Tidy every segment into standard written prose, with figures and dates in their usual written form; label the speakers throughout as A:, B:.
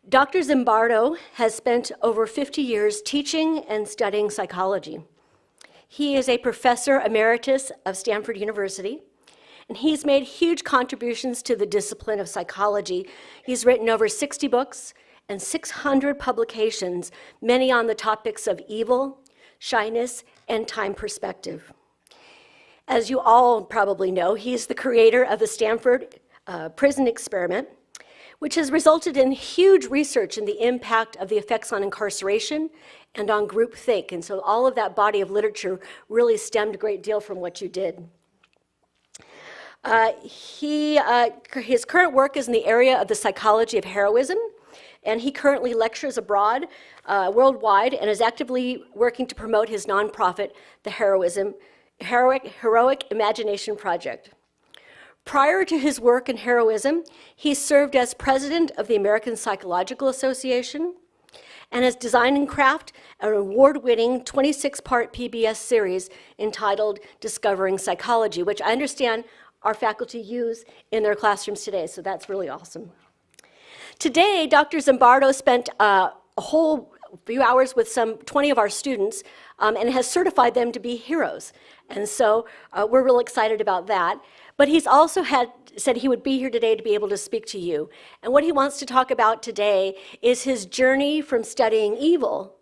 A: Dr. Zimbardo has spent over 50 years teaching and studying psychology. He is a professor emeritus of Stanford University, and he's made huge contributions to the discipline of psychology. He's written over 60 books and 600 publications, many on the topics of evil, shyness, and time perspective. As you all probably know, he is the creator of the Stanford prison experiment, which has resulted in huge research in the impact of the effects on incarceration and on groupthink. And so all of that body of literature really stemmed a great deal from what you did. His current work is in the area of the psychology of heroism, and he currently lectures abroad, worldwide, and is actively working to promote his nonprofit, the Heroic Imagination Project. Prior to his work in heroism, he served as president of the American Psychological Association and has designed and crafted an award-winning 26-part PBS series entitled Discovering Psychology, which I understand our faculty use in their classrooms today, so that's really awesome. Today, Dr. Zimbardo spent a whole few hours with some 20 of our students and has certified them to be heroes. And so we're real excited about that. But he's also said he would be here today to be able to speak to you. And what he wants to talk about today is his journey from studying evil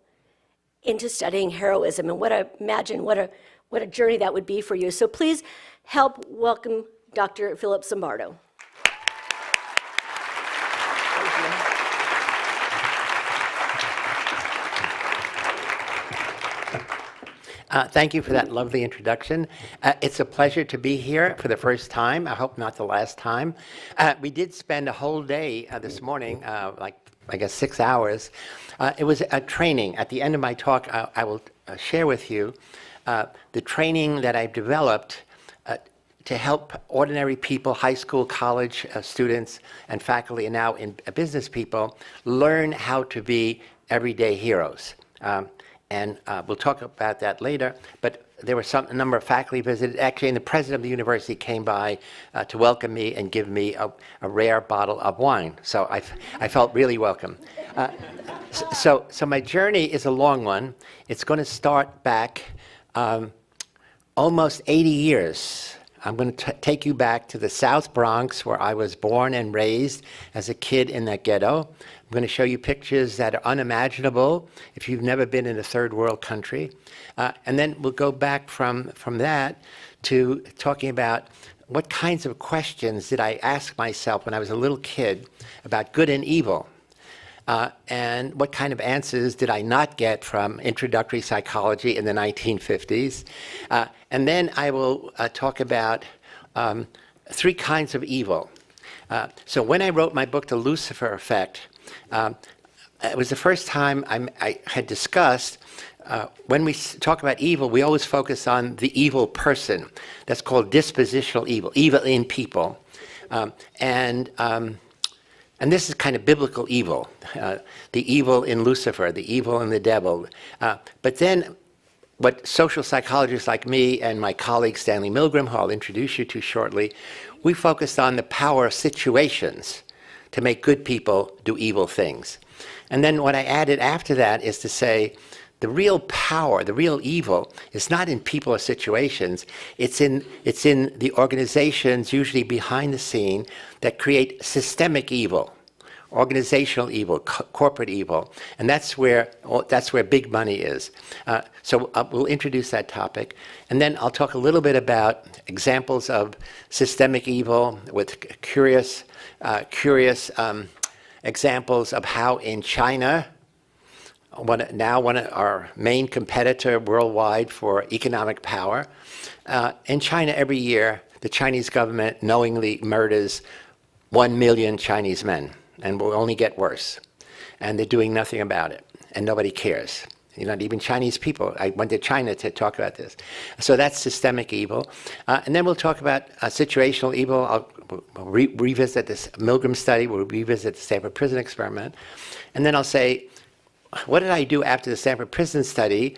A: into studying heroism. And what a journey that would be for you. So please help welcome Dr. Philip Zimbardo.
B: Thank you for that lovely introduction. It's a pleasure to be here for the first time. I hope not the last time. We did spend a whole day this morning, like I guess 6 hours. It was a training. At the end of my talk, I will share with you the training that I've developed to help ordinary people, high school, college students, and faculty, and now in business people, learn how to be everyday heroes. And we'll talk about that later, but there were a number of faculty visited. Actually, and the president of the university came by to welcome me and give me a rare bottle of wine. So I felt really welcome. So my journey is a long one. It's going to start back almost 80 years. I'm going to take you back to the South Bronx, where I was born and raised as a kid in that ghetto. I'm going to show you pictures that are unimaginable if you've never been in a third world country. And then we'll go back from that to talking about what kinds of questions did I ask myself when I was a little kid about good and evil. And what kind of answers did I not get from introductory psychology in the 1950s? And then I will talk about 3 kinds of evil. So when I wrote my book, The Lucifer Effect, it was the first time I had discussed, when we talk about evil, we always focus on the evil person. That's called dispositional evil, evil in people. And this is kind of biblical evil, the evil in Lucifer, the evil in the devil. But then what social psychologists like me and my colleague Stanley Milgram, who I'll introduce you to shortly, we focused on the power of situations to make good people do evil things. And then what I added after that is to say, the real power, the real evil, is not in people or situations. It's in the organizations, usually behind the scene, that create systemic evil, organizational evil, corporate evil, and that's where big money is. So we'll introduce that topic, and then I'll talk a little bit about examples of systemic evil with curious examples of how in China, one of our main competitor worldwide for economic power. In China every year, the Chinese government knowingly murders 1 million Chinese men, and will only get worse. And they're doing nothing about it, and nobody cares. Not even Chinese people. I went to China to talk about this. So that's systemic evil. And then we'll talk about situational evil. We'll revisit this Milgram study. We'll revisit the Stanford prison experiment. And then I'll say, what did I do after the Stanford Prison Study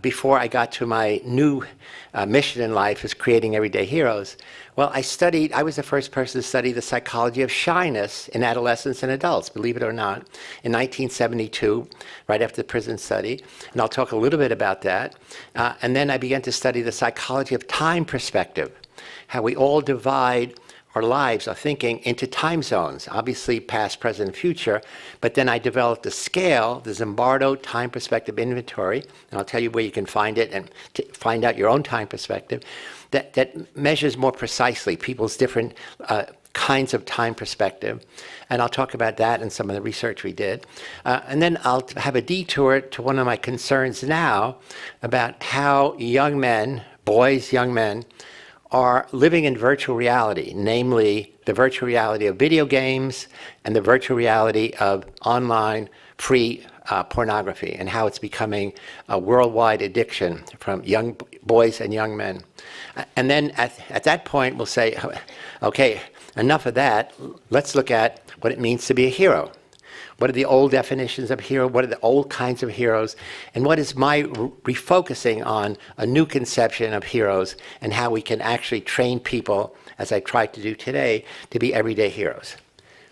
B: before I got to my new mission in life is creating everyday heroes? Well, I was the first person to study the psychology of shyness in adolescents and adults, believe it or not, in 1972, right after the prison study. And I'll talk a little bit about that. And then I began to study the psychology of time perspective, how we all divide our lives, our thinking, into time zones, obviously past, present, and future. But then I developed a scale, the Zimbardo Time Perspective Inventory, and I'll tell you where you can find it and to find out your own time perspective, that measures more precisely people's different kinds of time perspective. And I'll talk about that and some of the research we did. And then I'll have a detour to one of my concerns now about how young men, boys, young men, are living in virtual reality, namely the virtual reality of video games and the virtual reality of online free pornography, and how it's becoming a worldwide addiction from young boys and young men. And then at that point, we'll say, okay, enough of that. Let's look at what it means to be a hero. What are the old definitions of hero? What are the old kinds of heroes? And what is my refocusing on a new conception of heroes and how we can actually train people, as I tried to do today, to be everyday heroes?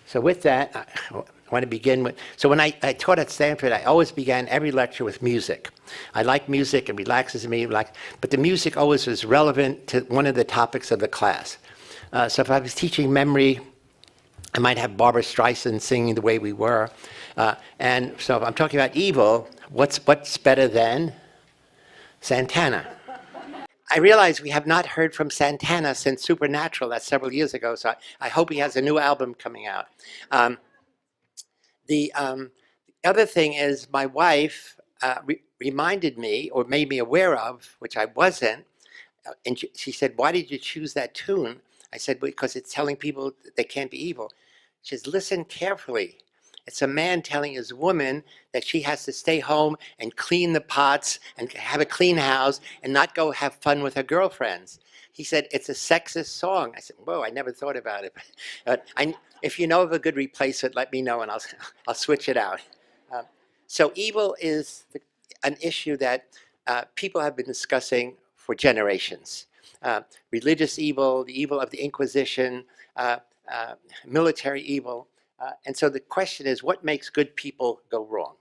B: So with that, I want to begin with, so when I taught at Stanford, I always began every lecture with music. I like music, it relaxes me, but the music always was relevant to one of the topics of the class. So if I was teaching memory, I might have Barbra Streisand singing The Way We Were. And so if I'm talking about evil, what's better than Santana? I realize we have not heard from Santana since Supernatural, that's several years ago, so I hope he has a new album coming out. The other thing is my wife reminded me, or made me aware of, which I wasn't, and she said, "Why did you choose that tune?" I said, "Because it's telling people that they can't be evil." She says, "Listen carefully. It's a man telling his woman that she has to stay home and clean the pots and have a clean house and not go have fun with her girlfriends." He said, "It's a sexist song." I said, "Whoa, I never thought about it." But if you know of a good replacement, let me know and I'll switch it out. So evil is an issue that people have been discussing for generations. Religious evil, the evil of the Inquisition, military evil. And so the question is, what makes good people go wrong?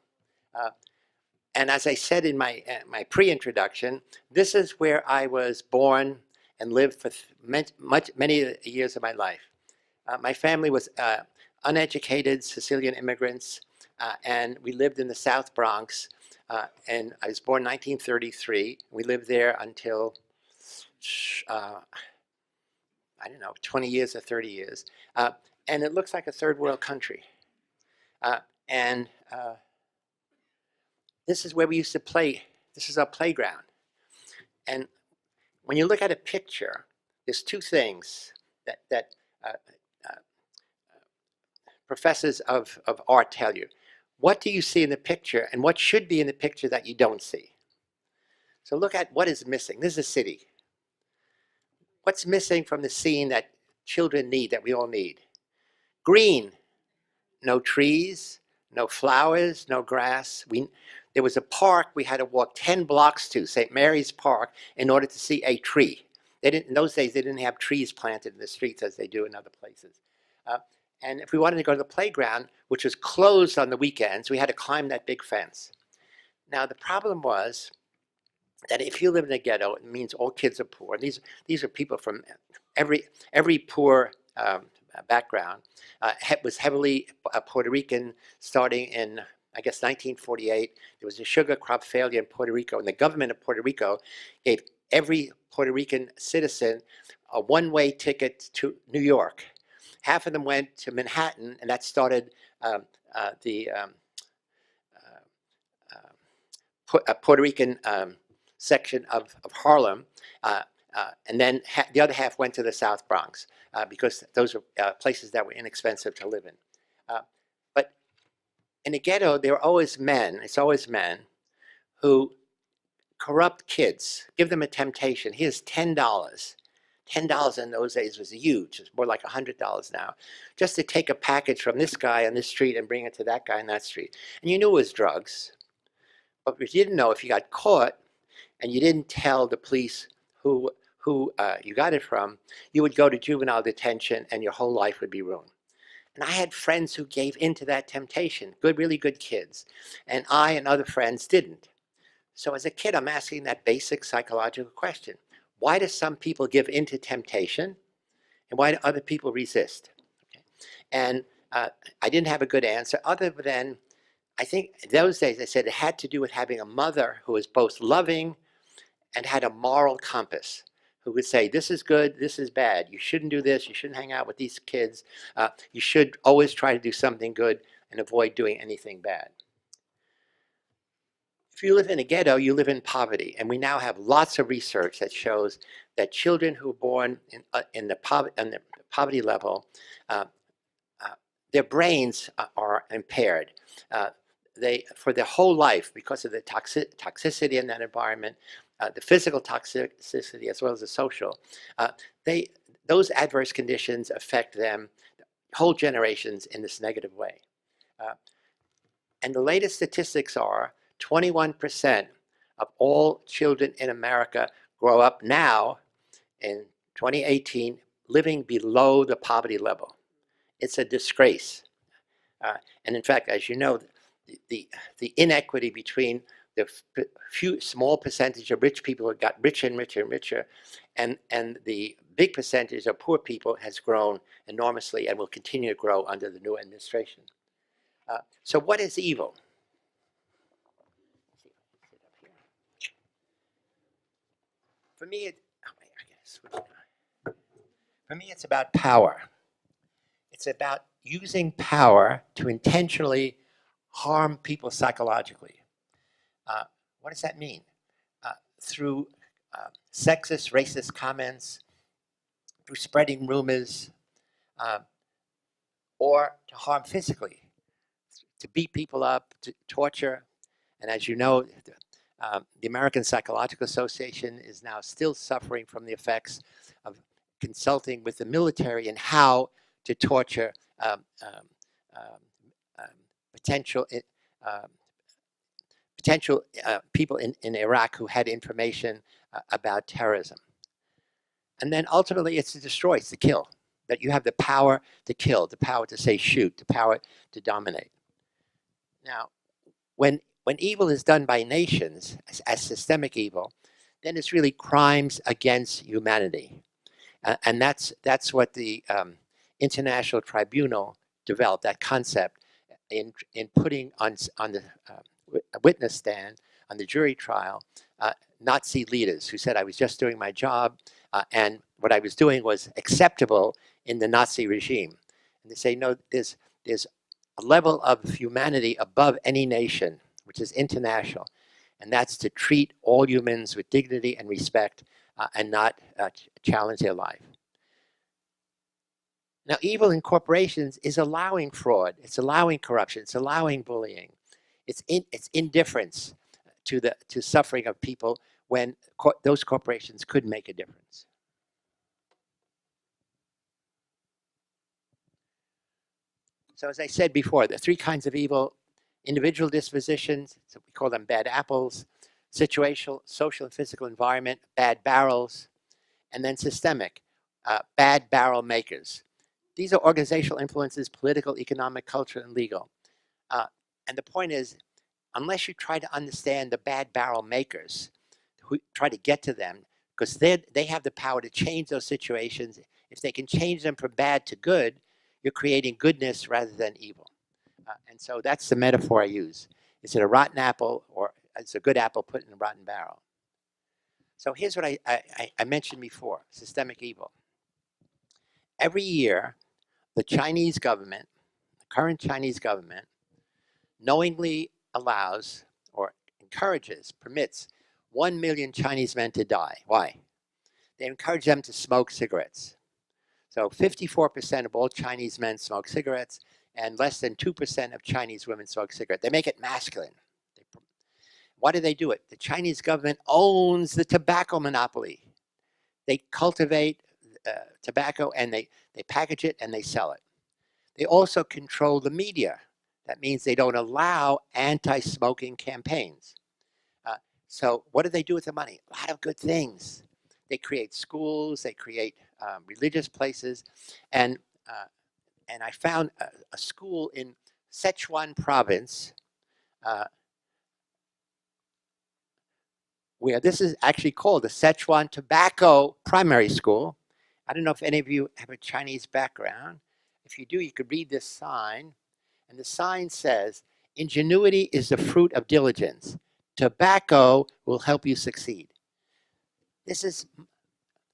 B: And as I said in my pre-introduction, this is where I was born and lived for many years of my life. My family was uneducated Sicilian immigrants, and we lived in the South Bronx. And I was born in 1933. We lived there until I don't know, 20 years or 30 years. And it looks like a third world country. And this is where we used to play. This is our playground. And when you look at a picture, there's two things that professors of art tell you. What do you see in the picture, and what should be in the picture that you don't see? So look at what is missing. This is a city. What's missing from the scene that children need, that we all need? Green. No trees, no flowers, no grass. There was a park we had to walk 10 blocks to, St. Mary's Park, in order to see a tree. In those days, they didn't have trees planted in the streets as they do in other places. And if we wanted to go to the playground, which was closed on the weekends, we had to climb that big fence. Now, the problem was that if you live in a ghetto, it means all kids are poor. These are people from every poor background. Was heavily Puerto Rican starting in, I guess, 1948. There was a sugar crop failure in Puerto Rico, and the government of Puerto Rico gave every Puerto Rican citizen a one-way ticket to New York. Half of them went to Manhattan, and that started the Puerto Rican section of Harlem, and then the other half went to the South Bronx because those are places that were inexpensive to live in. But in a ghetto, there are always men, it's always men, who corrupt kids, give them a temptation. Here's $10. $10 in those days was huge. It's more like $100 now. Just to take a package from this guy on this street and bring it to that guy on that street. And you knew it was drugs. But what you didn't know, if you got caught and you didn't tell the police who you got it from, you would go to juvenile detention and your whole life would be ruined. And I had friends who gave into that temptation, really good kids. And I and other friends didn't. So as a kid, I'm asking that basic psychological question. Why do some people give into temptation? And why do other people resist? Okay. And I didn't have a good answer other than, I think those days I said it had to do with having a mother who was both loving and had a moral compass, who would say, this is good, this is bad. You shouldn't do this, you shouldn't hang out with these kids. You should always try to do something good and avoid doing anything bad. If you live in a ghetto, you live in poverty. And we now have lots of research that shows that children who are born in the poverty level, their brains are impaired. For their whole life, because of the toxicity in that environment, the physical toxicity as well as the social, those adverse conditions affect them, whole generations, in this negative way. And the latest statistics are 21% of all children in America grow up now in 2018 living below the poverty level. It's a disgrace. And in fact, as you know, the inequity between the small percentage of rich people who got richer and richer and richer, and the big percentage of poor people has grown enormously and will continue to grow under the new administration. So what is evil? For me, it's about power. It's about using power to intentionally harm people psychologically. What does that mean? Through sexist, racist comments, through spreading rumors, or to harm physically, to beat people up, to torture. And as you know, the American Psychological Association is now still suffering from the effects of consulting with the military in how to torture potential people in Iraq who had information about terrorism. And then ultimately it's to destroy, it's to kill. That you have the power to kill, the power to say shoot, the power to dominate. Now, when evil is done by nations as systemic evil, then it's really crimes against humanity. And that's what the International Tribunal developed, that concept, in putting on the witness stand, on the jury trial, Nazi leaders who said I was just doing my job and what I was doing was acceptable in the Nazi regime. And they say, no, there's a level of humanity above any nation, which is international, and that's to treat all humans with dignity and respect and not challenge their life. Now, evil in corporations is allowing fraud, it's allowing corruption, it's allowing bullying. It's indifference to suffering of people when those corporations could make a difference. So as I said before, the three kinds of evil: individual dispositions, so we call them bad apples; situational, social and physical environment, bad barrels; and then systemic, bad barrel makers. These are organizational influences: political, economic, cultural, and legal. And the point is, unless you try to understand the bad barrel makers, who try to get to them, because they have the power to change those situations. If they can change them from bad to good, you're creating goodness rather than evil. And so that's the metaphor I use. Is it a rotten apple, or is a good apple put in a rotten barrel? So here's what I mentioned before: systemic evil. Every year, the Chinese government, the current Chinese government, knowingly allows or encourages, permits 1 million Chinese men to die. Why? They encourage them to smoke cigarettes. So 54% of all Chinese men smoke cigarettes, and less than 2% of Chinese women smoke cigarettes. They make it masculine. Why do they do it? The Chinese government owns the tobacco monopoly. They cultivate tobacco, and they package it and they sell it. They also control the media. That means they don't allow anti-smoking campaigns. So what do they do with the money? A lot of good things. They create schools, they create religious places, and I found a school in Sichuan province where this is actually called the Sichuan Tobacco Primary School. I don't know if any of you have a Chinese background. If you do, you could read this sign. And the sign says, "Ingenuity is the fruit of diligence. Tobacco will help you succeed." This is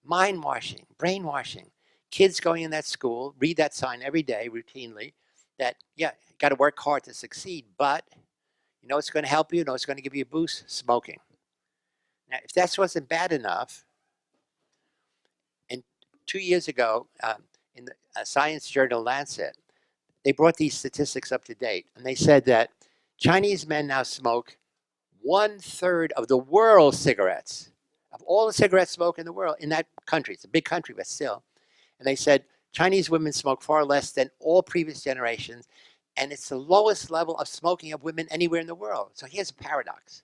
B: mind washing, brainwashing. Kids going in that school read that sign every day routinely that, yeah, you got to work hard to succeed, but you know it's going to help you, you know it's going to give you a boost? Smoking. Now, if that wasn't bad enough, and 2 years ago, in the science journal Lancet, they brought these statistics up to date, and they said that Chinese men now smoke 1/3 of the world's cigarettes, of all the cigarettes smoked in the world, in that country. It's a big country, but still. And they said Chinese women smoke far less than all previous generations, and it's the lowest level of smoking of women anywhere in the world. So here's a paradox.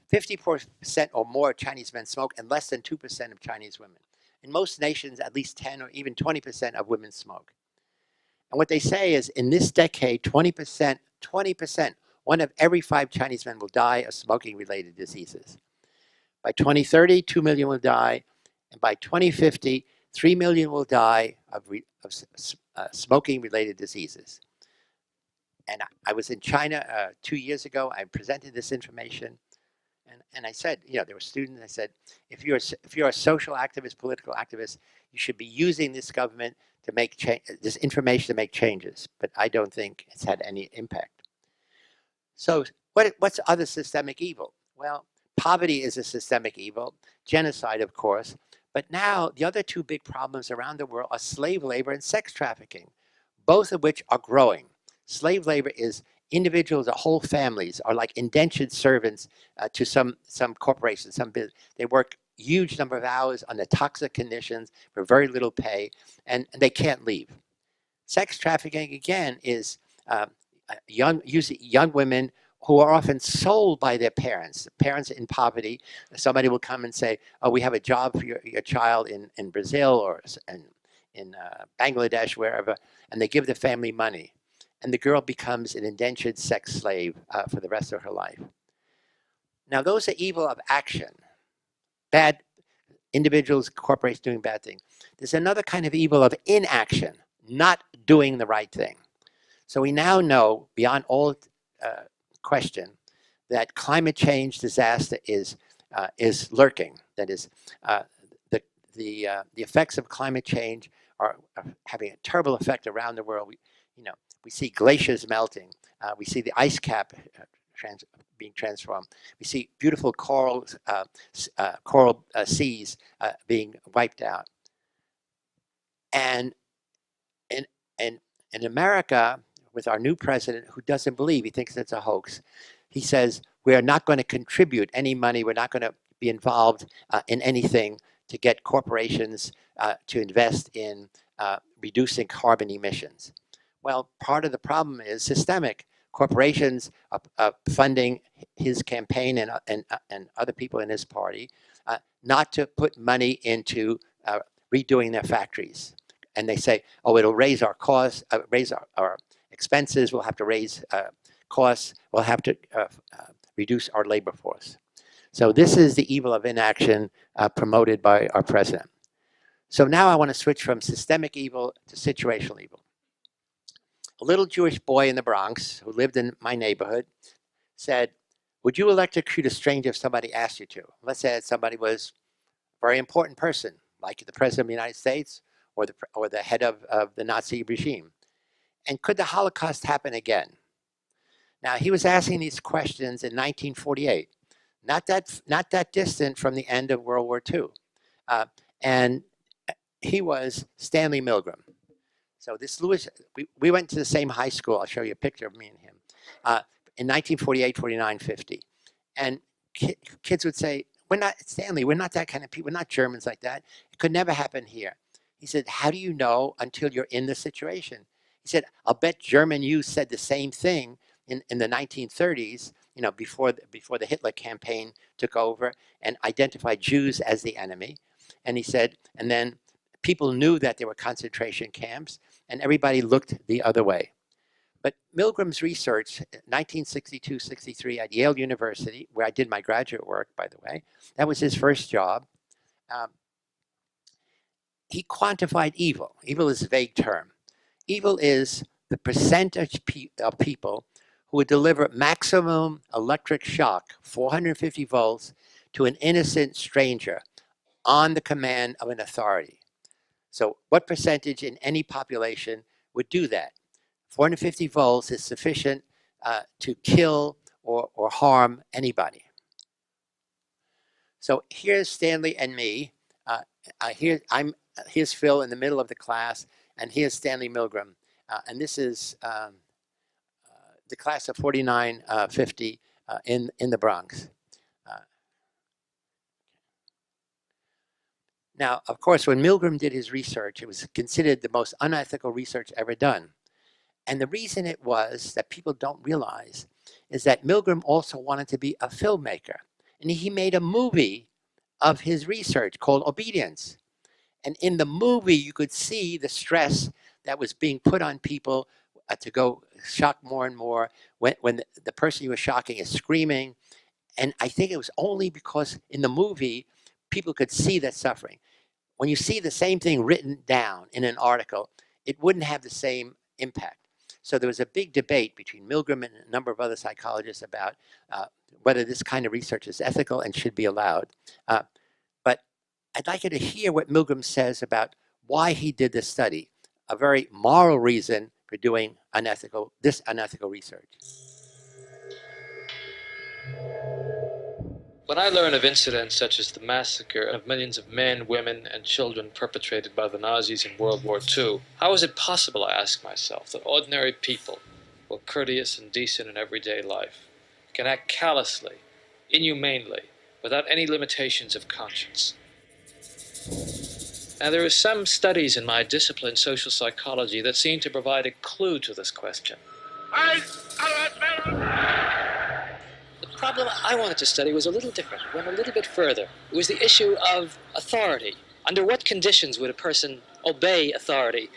B: 54% or more Chinese men smoke, and less than 2% of Chinese women. In most nations, at least 10 or even 20% of women smoke. And what they say is in this decade, 20%, 1 of every 5 Chinese men will die of smoking-related diseases. By 2030, 2 million will die. And by 2050, 3 million will die of smoking-related diseases. And I was in China 2 years ago. I presented this information. And I said, you know, there were students, I said, if you're a social activist, political activist, you should be using this government to make this information to make changes. But I don't think it's had any impact. So what's other systemic evil? Well, poverty is a systemic evil, genocide, of course. But now the other 2 big problems around the world are slave labor and sex trafficking, both of which are growing. Slave labor is individuals or whole families are like indentured servants to some corporations, some business. They work huge number of hours under toxic conditions for very little pay, and they can't leave. Sex trafficking, again, is usually young women who are often sold by their parents. Parents in poverty, somebody will come and say, oh, we have a job for your child in Brazil or in Bangladesh, wherever, and they give the family money. And the girl becomes an indentured sex slave for the rest of her life. Now, those are evil of action. Bad individuals, corporations doing bad things. There's another kind of evil of inaction, not doing the right thing. So we now know, beyond all question, that climate change disaster is lurking. That is, the effects of climate change are having a terrible effect around the world. We see glaciers melting. We see the ice cap being transformed. We see beautiful coral seas being wiped out. And in America, with our new president, who doesn't believe, he thinks it's a hoax, he says, we are not going to contribute any money, we're not going to be involved in anything to get corporations to invest in reducing carbon emissions. Well, part of the problem is systemic. Corporations are funding his campaign and other people in his party not to put money into redoing their factories. And they say, oh, it'll raise our costs, raise our expenses, we'll have to raise costs, we'll have to reduce our labor force. So this is the evil of inaction promoted by our president. So now I want to switch from systemic evil to situational evil. A little Jewish boy in the Bronx who lived in my neighborhood said, would you electrocute a stranger if somebody asked you to? Let's say that somebody was a very important person, like the president of the United States or the head of the Nazi regime. And could the Holocaust happen again? Now, he was asking these questions in 1948, not that distant from the end of World War II. And he was Stanley Milgram. So this Lewis, we went to the same high school. I'll show you a picture of me and him in 1948, 49, 50. And kids would say, we're not, Stanley, we're not that kind of people. We're not Germans like that. It could never happen here. He said, how do you know until you're in the situation? He said, I'll bet German youth said the same thing in the 1930s, you know, before the Hitler campaign took over and identified Jews as the enemy. And he said, and then people knew that there were concentration camps and everybody looked the other way. But Milgram's research, 1962-63 at Yale University, where I did my graduate work, by the way, that was his first job. He quantified evil. Evil is a vague term. Evil is the percentage of people who would deliver maximum electric shock, 450 volts, to an innocent stranger on the command of an authority. So what percentage in any population would do that? 450 volts is sufficient to kill or harm anybody. So here's Stanley and me. Here's Phil in the middle of the class, and here's Stanley Milgram. And this is the class of 4950 in the Bronx. Now, of course, when Milgram did his research, it was considered the most unethical research ever done. And the reason it was that people don't realize is that Milgram also wanted to be a filmmaker. And he made a movie of his research called Obedience. And in the movie, you could see the stress that was being put on people to go shock more and more when the person you were shocking is screaming. And I think it was only because in the movie, people could see that suffering. When you see the same thing written down in an article, it wouldn't have the same impact. So there was a big debate between Milgram and a number of other psychologists about whether this kind of research is ethical and should be allowed. But I'd like you to hear what Milgram says about why he did this study, a very moral reason for doing this unethical research.
C: When I learn of incidents such as the massacre of millions of men, women, and children perpetrated by the Nazis in World War II, how is it possible, I ask myself, that ordinary people, who are courteous and decent in everyday life, can act callously, inhumanely, without any limitations of conscience? Now, there are some studies in my discipline, social psychology, that seem to provide a clue to this question. The problem I wanted to study was a little different. It went a little bit further. It was the issue of authority. Under what conditions would a person obey authority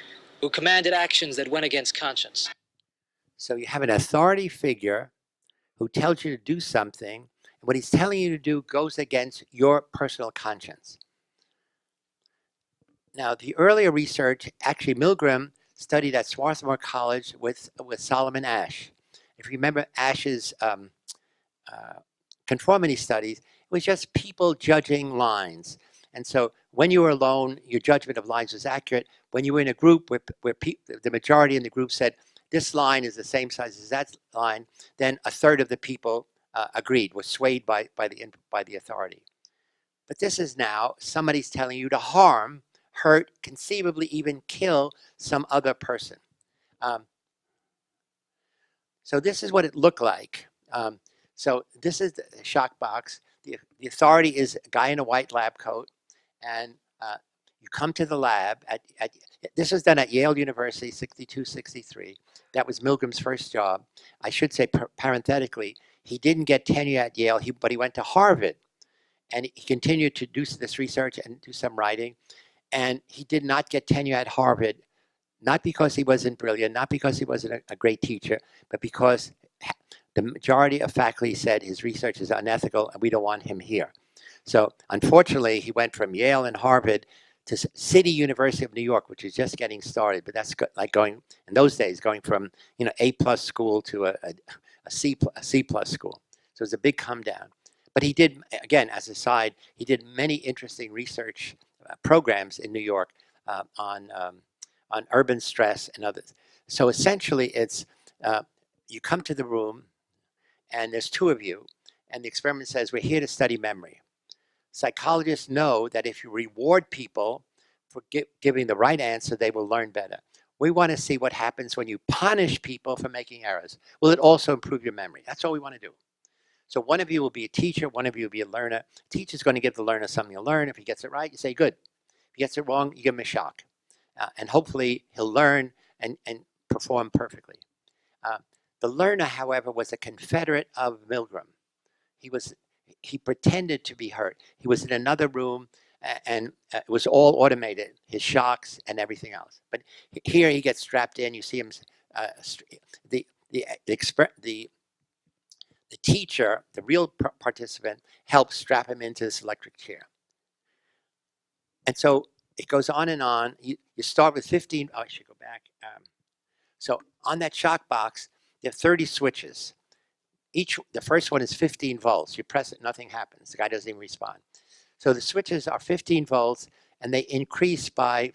C: who commanded actions that went against conscience?
B: So you have an authority figure who tells you to do something, and what he's telling you to do goes against your personal conscience. Now, the earlier research, actually Milgram studied at Swarthmore College with Solomon Asch. If you remember Asch's conformity studies, it was just people judging lines. And so when you were alone, your judgment of lines was accurate. When you were in a group where the majority in the group said, this line is the same size as that line, then a third of the people agreed, was swayed by the authority. But this is now somebody's telling you to harm, hurt, conceivably even kill some other person. So this is what it looked like. So this is the shock box. The authority is a guy in a white lab coat, and you come to the lab. This was done at Yale University, 62-63. That was Milgram's first job. I should say parenthetically, he didn't get tenure at Yale, but he went to Harvard, and he continued to do this research and do some writing. And he did not get tenure at Harvard, not because he wasn't brilliant, not because he wasn't a great teacher, but because the majority of faculty said his research is unethical and we don't want him here. So unfortunately, he went from Yale and Harvard to City University of New York, which is just getting started. But that's like going, in those days, going from A+ school to a C+ school. So it's a big come down. But he did, again, as a side, he did many interesting research programs in New York on urban stress and others. So essentially, it's you come to the room, and there's two of you, and the experiment says, we're here to study memory. Psychologists know that if you reward people for giving the right answer, they will learn better. We want to see what happens when you punish people for making errors. Will it also improve your memory? That's all we want to do. So one of you will be a teacher, one of you will be a learner. Teacher's going to give the learner something to learn. If he gets it right, you say, good. If he gets it wrong, you give him a shock. And hopefully he'll learn and perform perfectly. The learner, however, was a confederate of Milgram. He pretended to be hurt. He was in another room, and it was all automated, his shocks and everything else. But here he gets strapped in. You see him, the teacher, the real participant, helps strap him into this electric chair. And so it goes on and on. You start with 15. Oh, I should go back. So on that shock box, there are 30 switches. The first one is 15 volts. You press it, nothing happens. The guy doesn't even respond. So the switches are 15 volts, and they increase by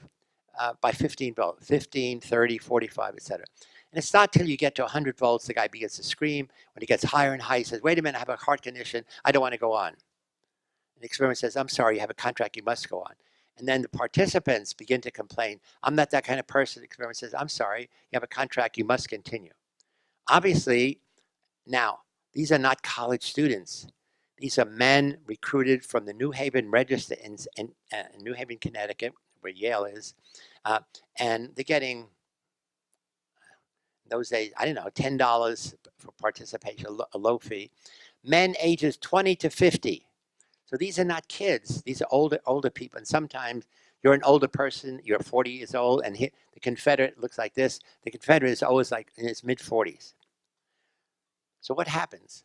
B: 15 volts, 15, 30, 45, etc. And it's not till you get to 100 volts the guy begins to scream. When he gets higher and higher, he says, wait a minute, I have a heart condition. I don't want to go on. And the experiment says, I'm sorry, you have a contract, you must go on. And then the participants begin to complain. I'm not that kind of person. The experiment says, I'm sorry, you have a contract, you must continue. Obviously, now, these are not college students. These are men recruited from the New Haven Register in New Haven, Connecticut, where Yale is. And they're getting, in those days, I don't know, $10 for participation, a low fee. Men ages 20 to 50. So these are not kids. These are older people. And sometimes you're an older person, you're 40 years old, and the Confederate looks like this. The Confederate is always like in his mid-40s. So what happens?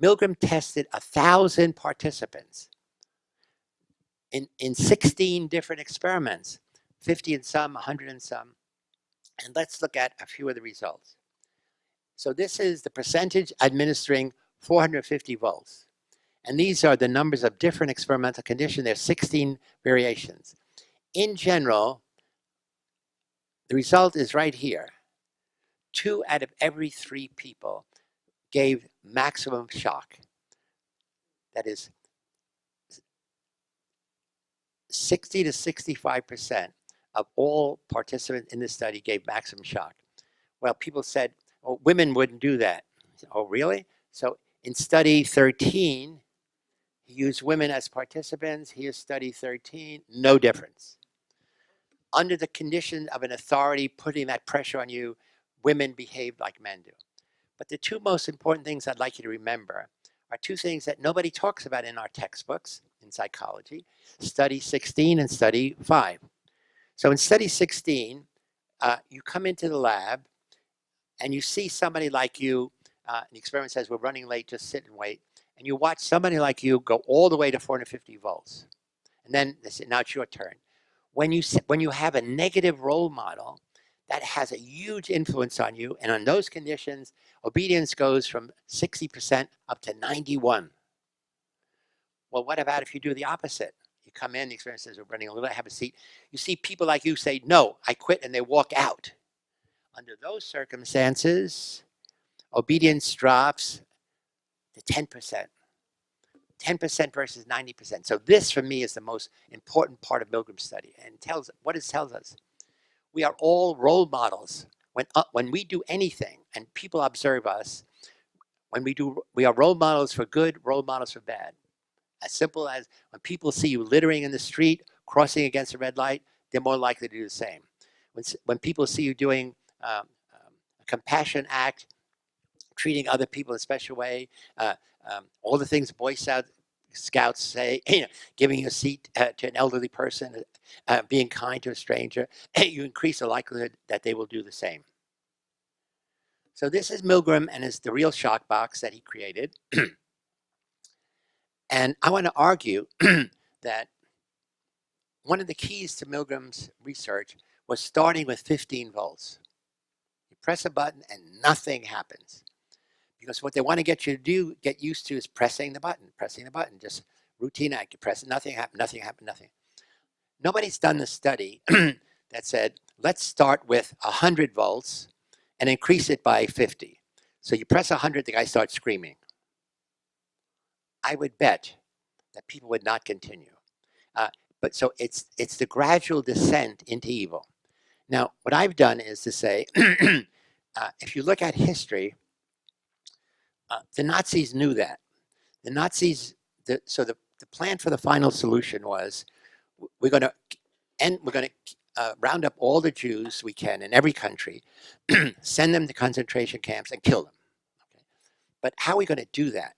B: Milgram tested 1,000 participants in 16 different experiments, 50 in some, 100 in some. And let's look at a few of the results. So this is the percentage administering 450 volts. And these are the numbers of different experimental conditions. There are 16 variations. In general, the result is right here. 2 out of every 3 people gave maximum shock. That is 60 to 65% of all participants in this study gave maximum shock. Well, people said, oh, women wouldn't do that. Oh, really? So in study 13, he used women as participants. Here's study 13, no difference. Under the condition of an authority putting that pressure on you, women behave like men do. But the 2 most important things I'd like you to remember are 2 things that nobody talks about in our textbooks in psychology, study 16 and study 5. So in study 16, you come into the lab and you see somebody like you, the experiment says we're running late, just sit and wait, and you watch somebody like you go all the way to 450 volts. And then they say, now it's your turn. When you have a negative role model, that has a huge influence on you. And on those conditions, obedience goes from 60% up to 91. Well, what about if you do the opposite? You come in, the experiment says, we're running a little, have a seat. You see people like you say, no, I quit, and they walk out. Under those circumstances, obedience drops to 10%. 10% versus 90%. So this, for me, is the most important part of Milgram's study. And what it tells us. We are all role models. When we do anything and people observe us, we are role models for good, role models for bad. As simple as when people see you littering in the street, crossing against a red light, they're more likely to do the same. When people see you doing a compassion act, treating other people in a special way, all the things Boy Scouts say, giving you a seat to an elderly person, being kind to a stranger, you increase the likelihood that they will do the same. So this is Milgram and the real shock box that he created. And I want to argue that one of the keys to Milgram's research was starting with 15 volts. You press a button and nothing happens. Because what they want to get you to do, get used to, is pressing the button, just routine act. You press it, nothing happened, nothing. Nobody's done the study that said, let's start with 100 volts and increase it by 50. So you press 100, the guy starts screaming. I would bet that people would not continue. But so it's the gradual descent into evil. Now, what I've done is to say, if you look at history, the Nazis knew that. The Nazis, the plan for the final solution was we're going to round up all the Jews we can in every country, send them to concentration camps and kill them. Okay? But how are we going to do that?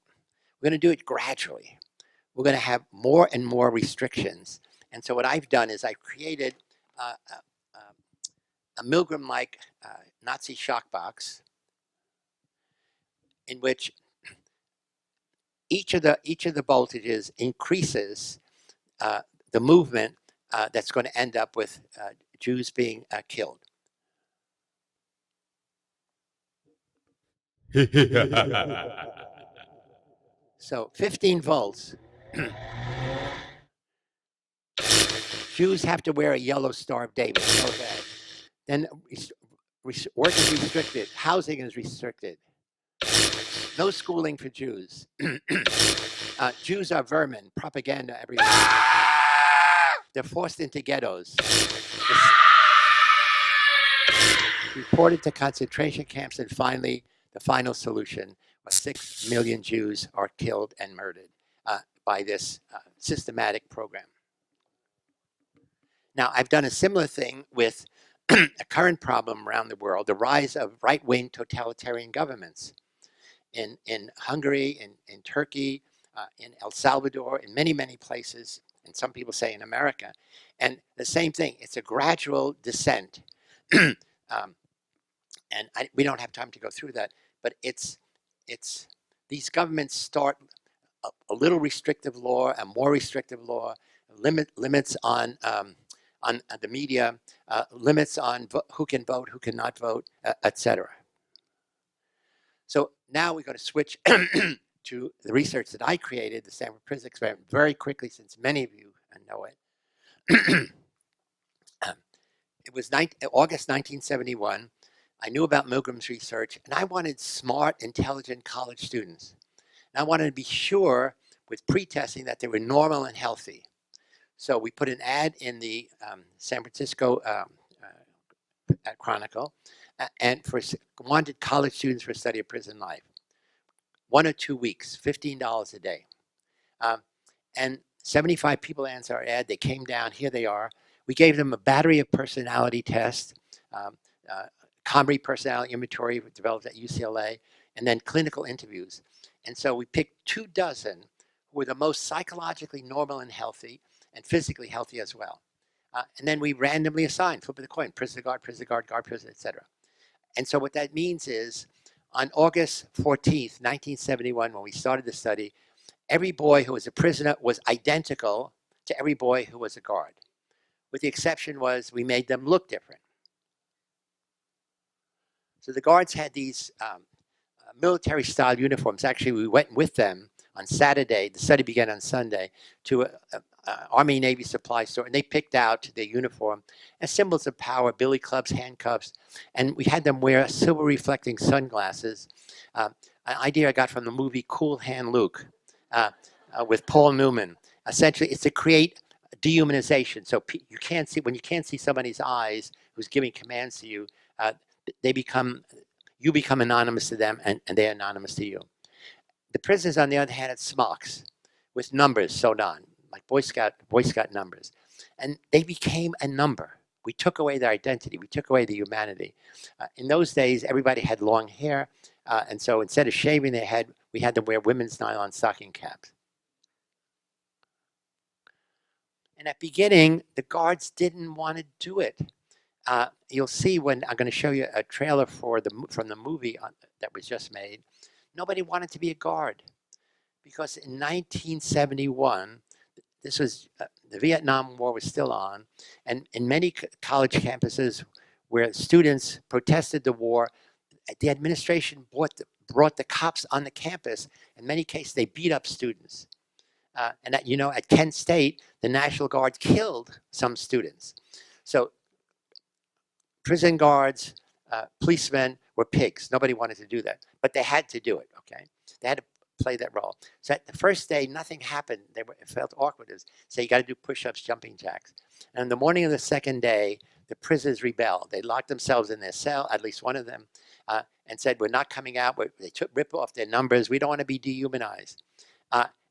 B: We're going to do it gradually. We're going to have more and more restrictions. And so what I've done is I've created a Milgram-like Nazi shock box in which each of the voltages increases the movement that's going to end up with Jews being killed. So 15 volts. Jews have to wear a yellow Star of David. Know that. Then work is restricted. Housing is restricted. No schooling for Jews. Jews are vermin. Propaganda everywhere. They're forced into ghettos. Reported to concentration camps, and finally, the final solution was 6 million Jews are killed and murdered by this systematic program. Now, I've done a similar thing with a current problem around the world, the rise of right-wing totalitarian governments in Hungary, in Turkey, in El Salvador, in many, many places, and some people say in America. And the same thing, it's a gradual descent. And we don't have time to go through that, but it's these governments start a little restrictive law, a more restrictive law, limits on the media, limits on who can vote, who cannot vote, etc. So now we're going to switch to the research that I created, the Stanford Prison Experiment, very quickly, since many of you know it. It was August 1971. I knew about Milgram's research, and I wanted smart, intelligent college students. And I wanted to be sure with pre-testing that they were normal and healthy. So we put an ad in the San Francisco Chronicle and wanted college students for a study of prison life. 1 or 2 weeks, $15 a day. And 75 people answered our ad. They came down. Here they are. We gave them a battery of personality tests, Comrie personality inventory developed at UCLA, and then clinical interviews. And so we picked 24 who were the most psychologically normal and healthy, and physically healthy as well. And then we randomly assigned, flip of the coin, prisoner, guard, prisoner, etc. And so what that means is, on August 14th, 1971, when we started the study, every boy who was a prisoner was identical to every boy who was a guard. With the exception was we made them look different. So the guards had these military-style uniforms. Actually, we went with them on Saturday. The study began on Sunday to Army Navy supply store, and they picked out their uniform as symbols of power: billy clubs, handcuffs, and we had them wear silver-reflecting sunglasses. An idea I got from the movie Cool Hand Luke with Paul Newman. Essentially, it's to create dehumanization. So you can't see, when you can't see somebody's eyes who's giving commands to you, you become anonymous to them, and they're anonymous to you. The prisoners, on the other hand, had smocks with numbers sewed on, like Boy Scout numbers. And they became a number. We took away their identity. We took away the humanity. In those days, everybody had long hair. And so instead of shaving their head, we had them wear women's nylon stocking caps. And at the beginning, the guards didn't want to do it. You'll see when I'm going to show you a trailer from the movie that was just made. Nobody wanted to be a guard because in 1971, this was the Vietnam War was still on, and in many college campuses where students protested the war, the administration brought the cops on the campus. In many cases, they beat up students. And at Kent State, the National Guard killed some students. So prison guards, policemen were pigs. Nobody wanted to do that, but they had to do it, okay? They had to play that role. So at the first day, nothing happened. It felt awkward. So you got to do push-ups, jumping jacks. And the morning of the second day, the prisoners rebelled. They locked themselves in their cell, at least one of them, and said, we're not coming out. They ripped off their numbers. We don't want to be dehumanized.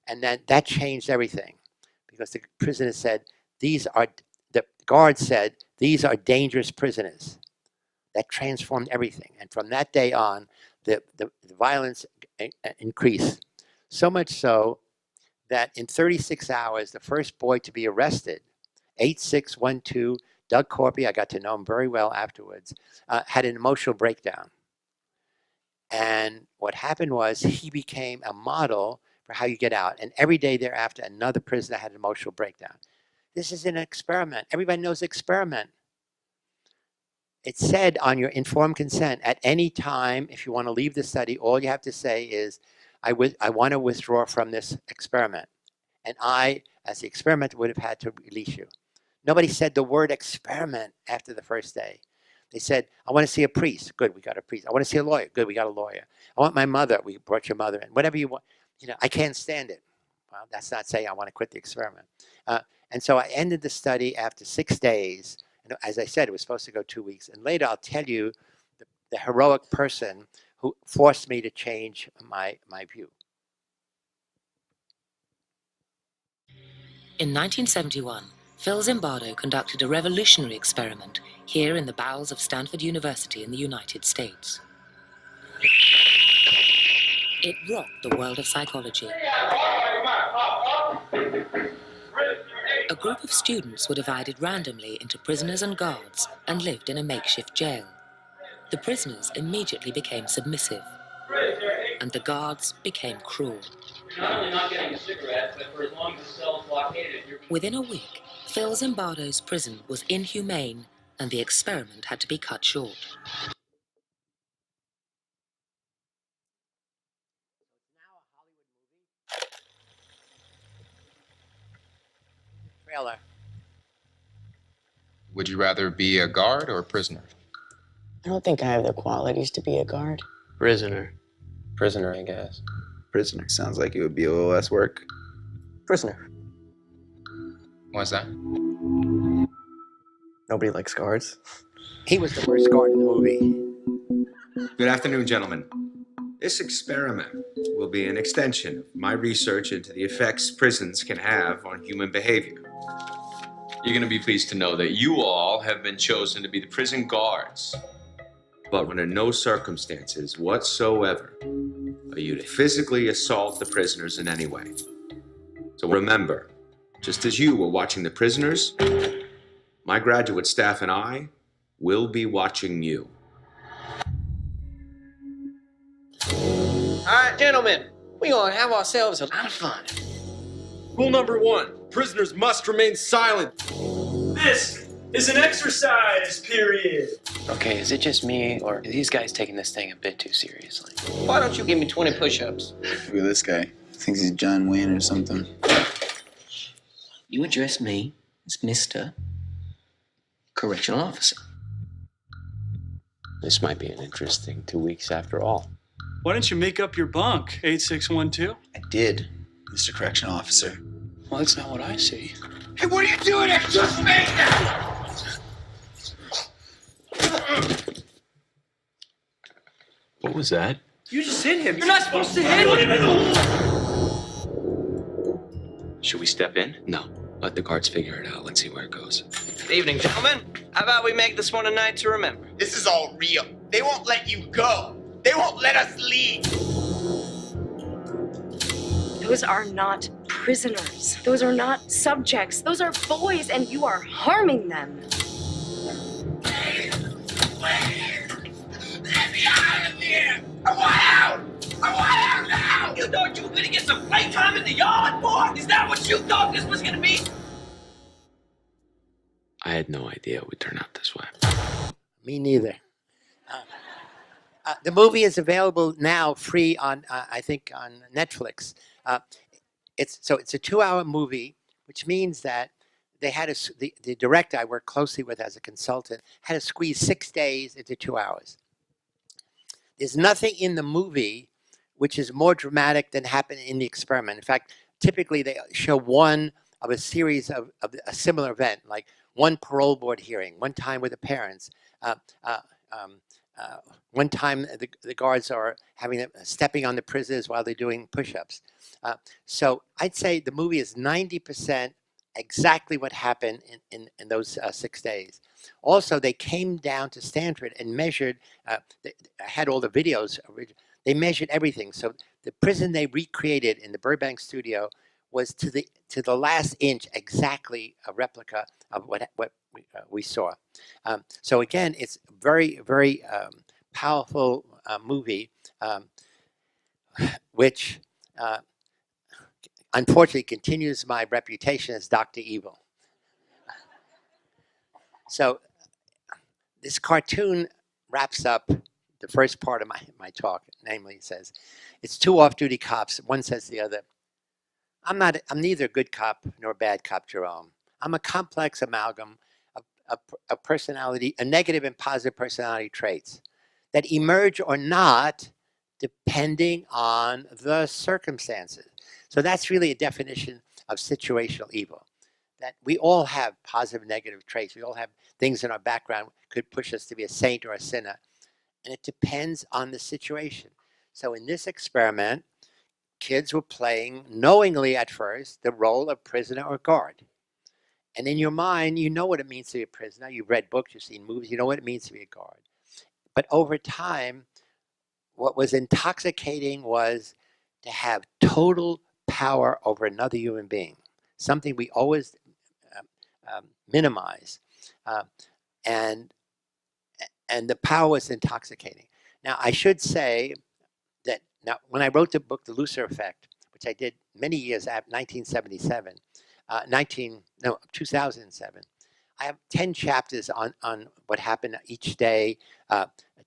B: And then that changed everything because the prisoner said, the guard said, these are dangerous prisoners. That transformed everything. And from that day on, the violence increased. So much so that in 36 hours, the first boy to be arrested, 8612, Doug Corpy, I got to know him very well afterwards, had an emotional breakdown. And what happened was he became a model for how you get out. And every day thereafter, another prisoner had an emotional breakdown. This is an experiment. Everybody knows experiment. It said on your informed consent, at any time, if you want to leave the study, all you have to say is, I want to withdraw from this experiment. And I, as the experimenter, would have had to release you. Nobody said the word experiment after the first day. They said, I want to see a priest. Good, we got a priest. I want to see a lawyer. Good, we got a lawyer. I want my mother. We brought your mother in. Whatever you want. I can't stand it. Well, that's not saying I want to quit the experiment. And so I ended the study after 6 days. And as I said, it was supposed to go 2 weeks. And later I'll tell you the heroic person who forced me to change my view.
D: In 1971, Phil Zimbardo conducted a revolutionary experiment here in the bowels of Stanford University in the United States. It rocked the world of psychology. A group of students were divided randomly into prisoners and guards and lived in a makeshift jail. The prisoners immediately became submissive, and the guards became cruel.
E: Not only not getting a cigarette, but for as long as the cell is blockaded, you're...
D: Within a week, Phil Zimbardo's prison was inhumane, and the experiment had to be cut short.
B: Trailer.
F: Would you rather be a guard or a prisoner?
G: I don't think I have the qualities to be a guard.
H: Prisoner.
F: Prisoner, I guess.
H: Prisoner. Sounds like it would be a little less work.
G: Prisoner.
F: Why's that?
H: Nobody likes guards.
B: He was the worst guard in the movie.
I: Good afternoon, gentlemen. This experiment will be an extension of my research into the effects prisons can have on human behavior. You're going to be pleased to know that you all have been chosen to be the prison guards. But under no circumstances whatsoever are you to physically assault the prisoners in any way. So remember, just as you were watching the prisoners, my graduate staff and I will be watching you.
J: All right, gentlemen, we're gonna have ourselves a lot of fun.
K: Rule number 1, prisoners must remain silent. This is an exercise period.
H: Okay, is it just me, or are these guys taking this thing a bit too seriously?
J: Why don't you give me 20 push-ups?
L: Look at this guy. Thinks he's John Wayne or something.
J: You address me as Mr. Correctional Officer.
H: This might be an interesting 2 weeks after all.
K: Why don't you make up your bunk, 8612?
L: I did, Mr. Correctional Officer.
H: Well, that's not what I see.
I: Hey, what are you doing? It's just me!
H: What was that?
K: You just hit him. You're not supposed to hit him.
H: Should we step in? No. Let the guards figure it out. Let's see where it goes.
J: Good evening, gentlemen. How about we make this one a night to remember?
M: This is all real. They won't let you go. They won't let us leave.
N: Those are not prisoners. Those are not subjects. Those are boys, and you are harming them.
M: Let me out of here! I want out! I want out now!
J: You thought you were gonna get some playtime in the yard, boy? Is that what you thought this was gonna be?
H: I had no idea it would turn out this way.
B: Me neither. The movie is available now, free on, I think, on Netflix. It's a 2-hour movie, which means that they had the director I worked closely with as a consultant had to squeeze 6 days into 2 hours. There's nothing in the movie which is more dramatic than happened in the experiment. In fact, typically they show one of a series of a similar event, like one parole board hearing, one time with the parents, one time, the guards are stepping on the prisoners while they're doing push-ups. So I'd say the movie is 90% exactly what happened in those 6 days. Also, they came down to Stanford and measured, I had all the videos, they measured everything. So the prison they recreated in the Burbank studio was to the last inch exactly a replica of what we saw. So again, it's very, very powerful movie, which unfortunately continues my reputation as Dr. Evil. So this cartoon wraps up the first part of my talk. Namely, it says, it's two off-duty cops. One says to the other, I'm neither a good cop nor a bad cop, Jerome. I'm a complex amalgam of personality, a negative and positive personality traits that emerge or not depending on the circumstances. So that's really a definition of situational evil. That we all have positive and negative traits. We all have things in our background could push us to be a saint or a sinner. And it depends on the situation. So in this experiment, kids were playing knowingly at first the role of prisoner or guard. And in your mind, you know what it means to be a prisoner. You've read books, you've seen movies, you know what it means to be a guard. But over time, what was intoxicating was to have total power over another human being, something we always minimize. And the power was intoxicating. Now, I should say that when I wrote the book, The Lucifer Effect, which I did many years after 1977, 2007, I have 10 chapters on what happened each day,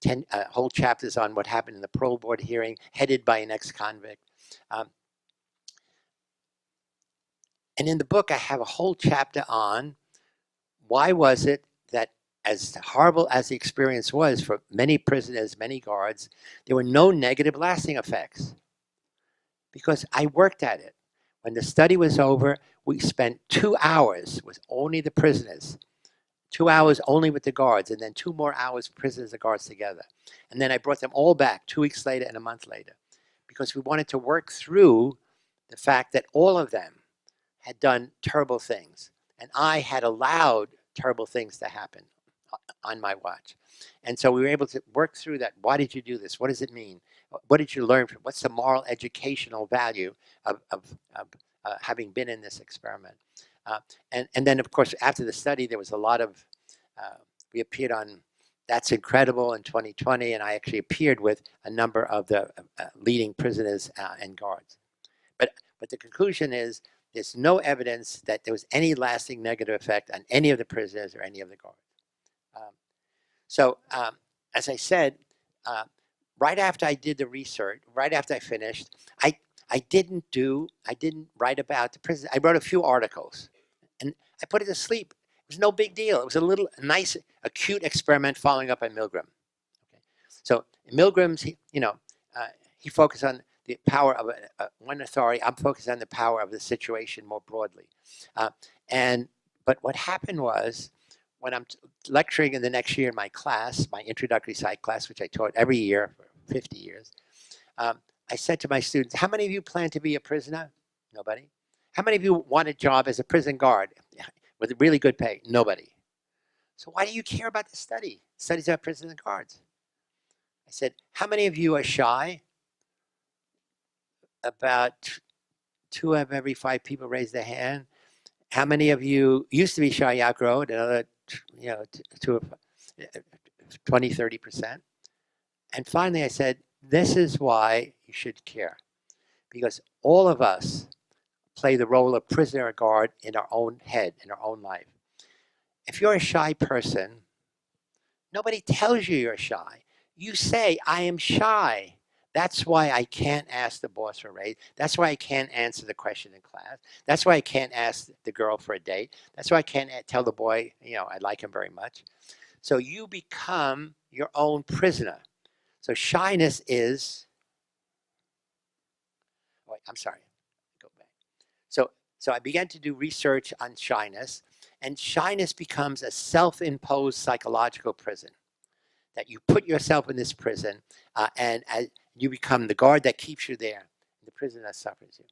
B: 10 whole chapters on what happened in the parole board hearing, headed by an ex-convict. And in the book, I have a whole chapter on why was it that, as horrible as the experience was for many prisoners, many guards, there were no negative lasting effects. Because I worked at it. When the study was over, we spent 2 hours with only the prisoners, 2 hours only with the guards, and then 2 more hours prisoners and guards together. And then I brought them all back 2 weeks later and a month later, because we wanted to work through the fact that all of them had done terrible things, and I had allowed terrible things to happen on my watch. And so we were able to work through that. Why did you do this? What does it mean? What did you learn from? What's the moral educational value of having been in this experiment? And then, of course, after the study, there was a lot of, we appeared on That's Incredible in 2020, and I actually appeared with a number of the leading prisoners and guards. But the conclusion is there's no evidence that there was any lasting negative effect on any of the prisoners or any of the guards. So as I said, right after I did the research, right after I finished, I didn't write about the prison. I wrote a few articles, and I put it to sleep. It was no big deal. It was a little nice, acute experiment following up on Milgram. Okay. So Milgram's, he focused on the power of one authority. I'm focused on the power of the situation more broadly. But what happened was, when I'm lecturing in the next year in my class, my introductory psych class, which I taught every year for 50 years, I said to my students, how many of you plan to be a prisoner? Nobody. How many of you want a job as a prison guard with really good pay? Nobody. So why do you care about the study? Studies about prisoners and guards. I said, how many of you are shy? About 2 out of every 5 people raised their hand. How many of you used to be shy, outgrow it? Another, 20, 30%. And finally I said, this is why you should care. Because all of us play the role of prisoner or guard in our own head, in our own life. If you're a shy person, nobody tells you you're shy. You say, I am shy. That's why I can't ask the boss for a raise. That's why I can't answer the question in class. That's why I can't ask the girl for a date. That's why I can't tell the boy, I like him very much. So you become your own prisoner. So shyness is, wait, I'm sorry, go back. So I began to do research on shyness, and shyness becomes a self-imposed psychological prison. that you put yourself in this prison, and you become the guard that keeps you there, the prison that suffers you.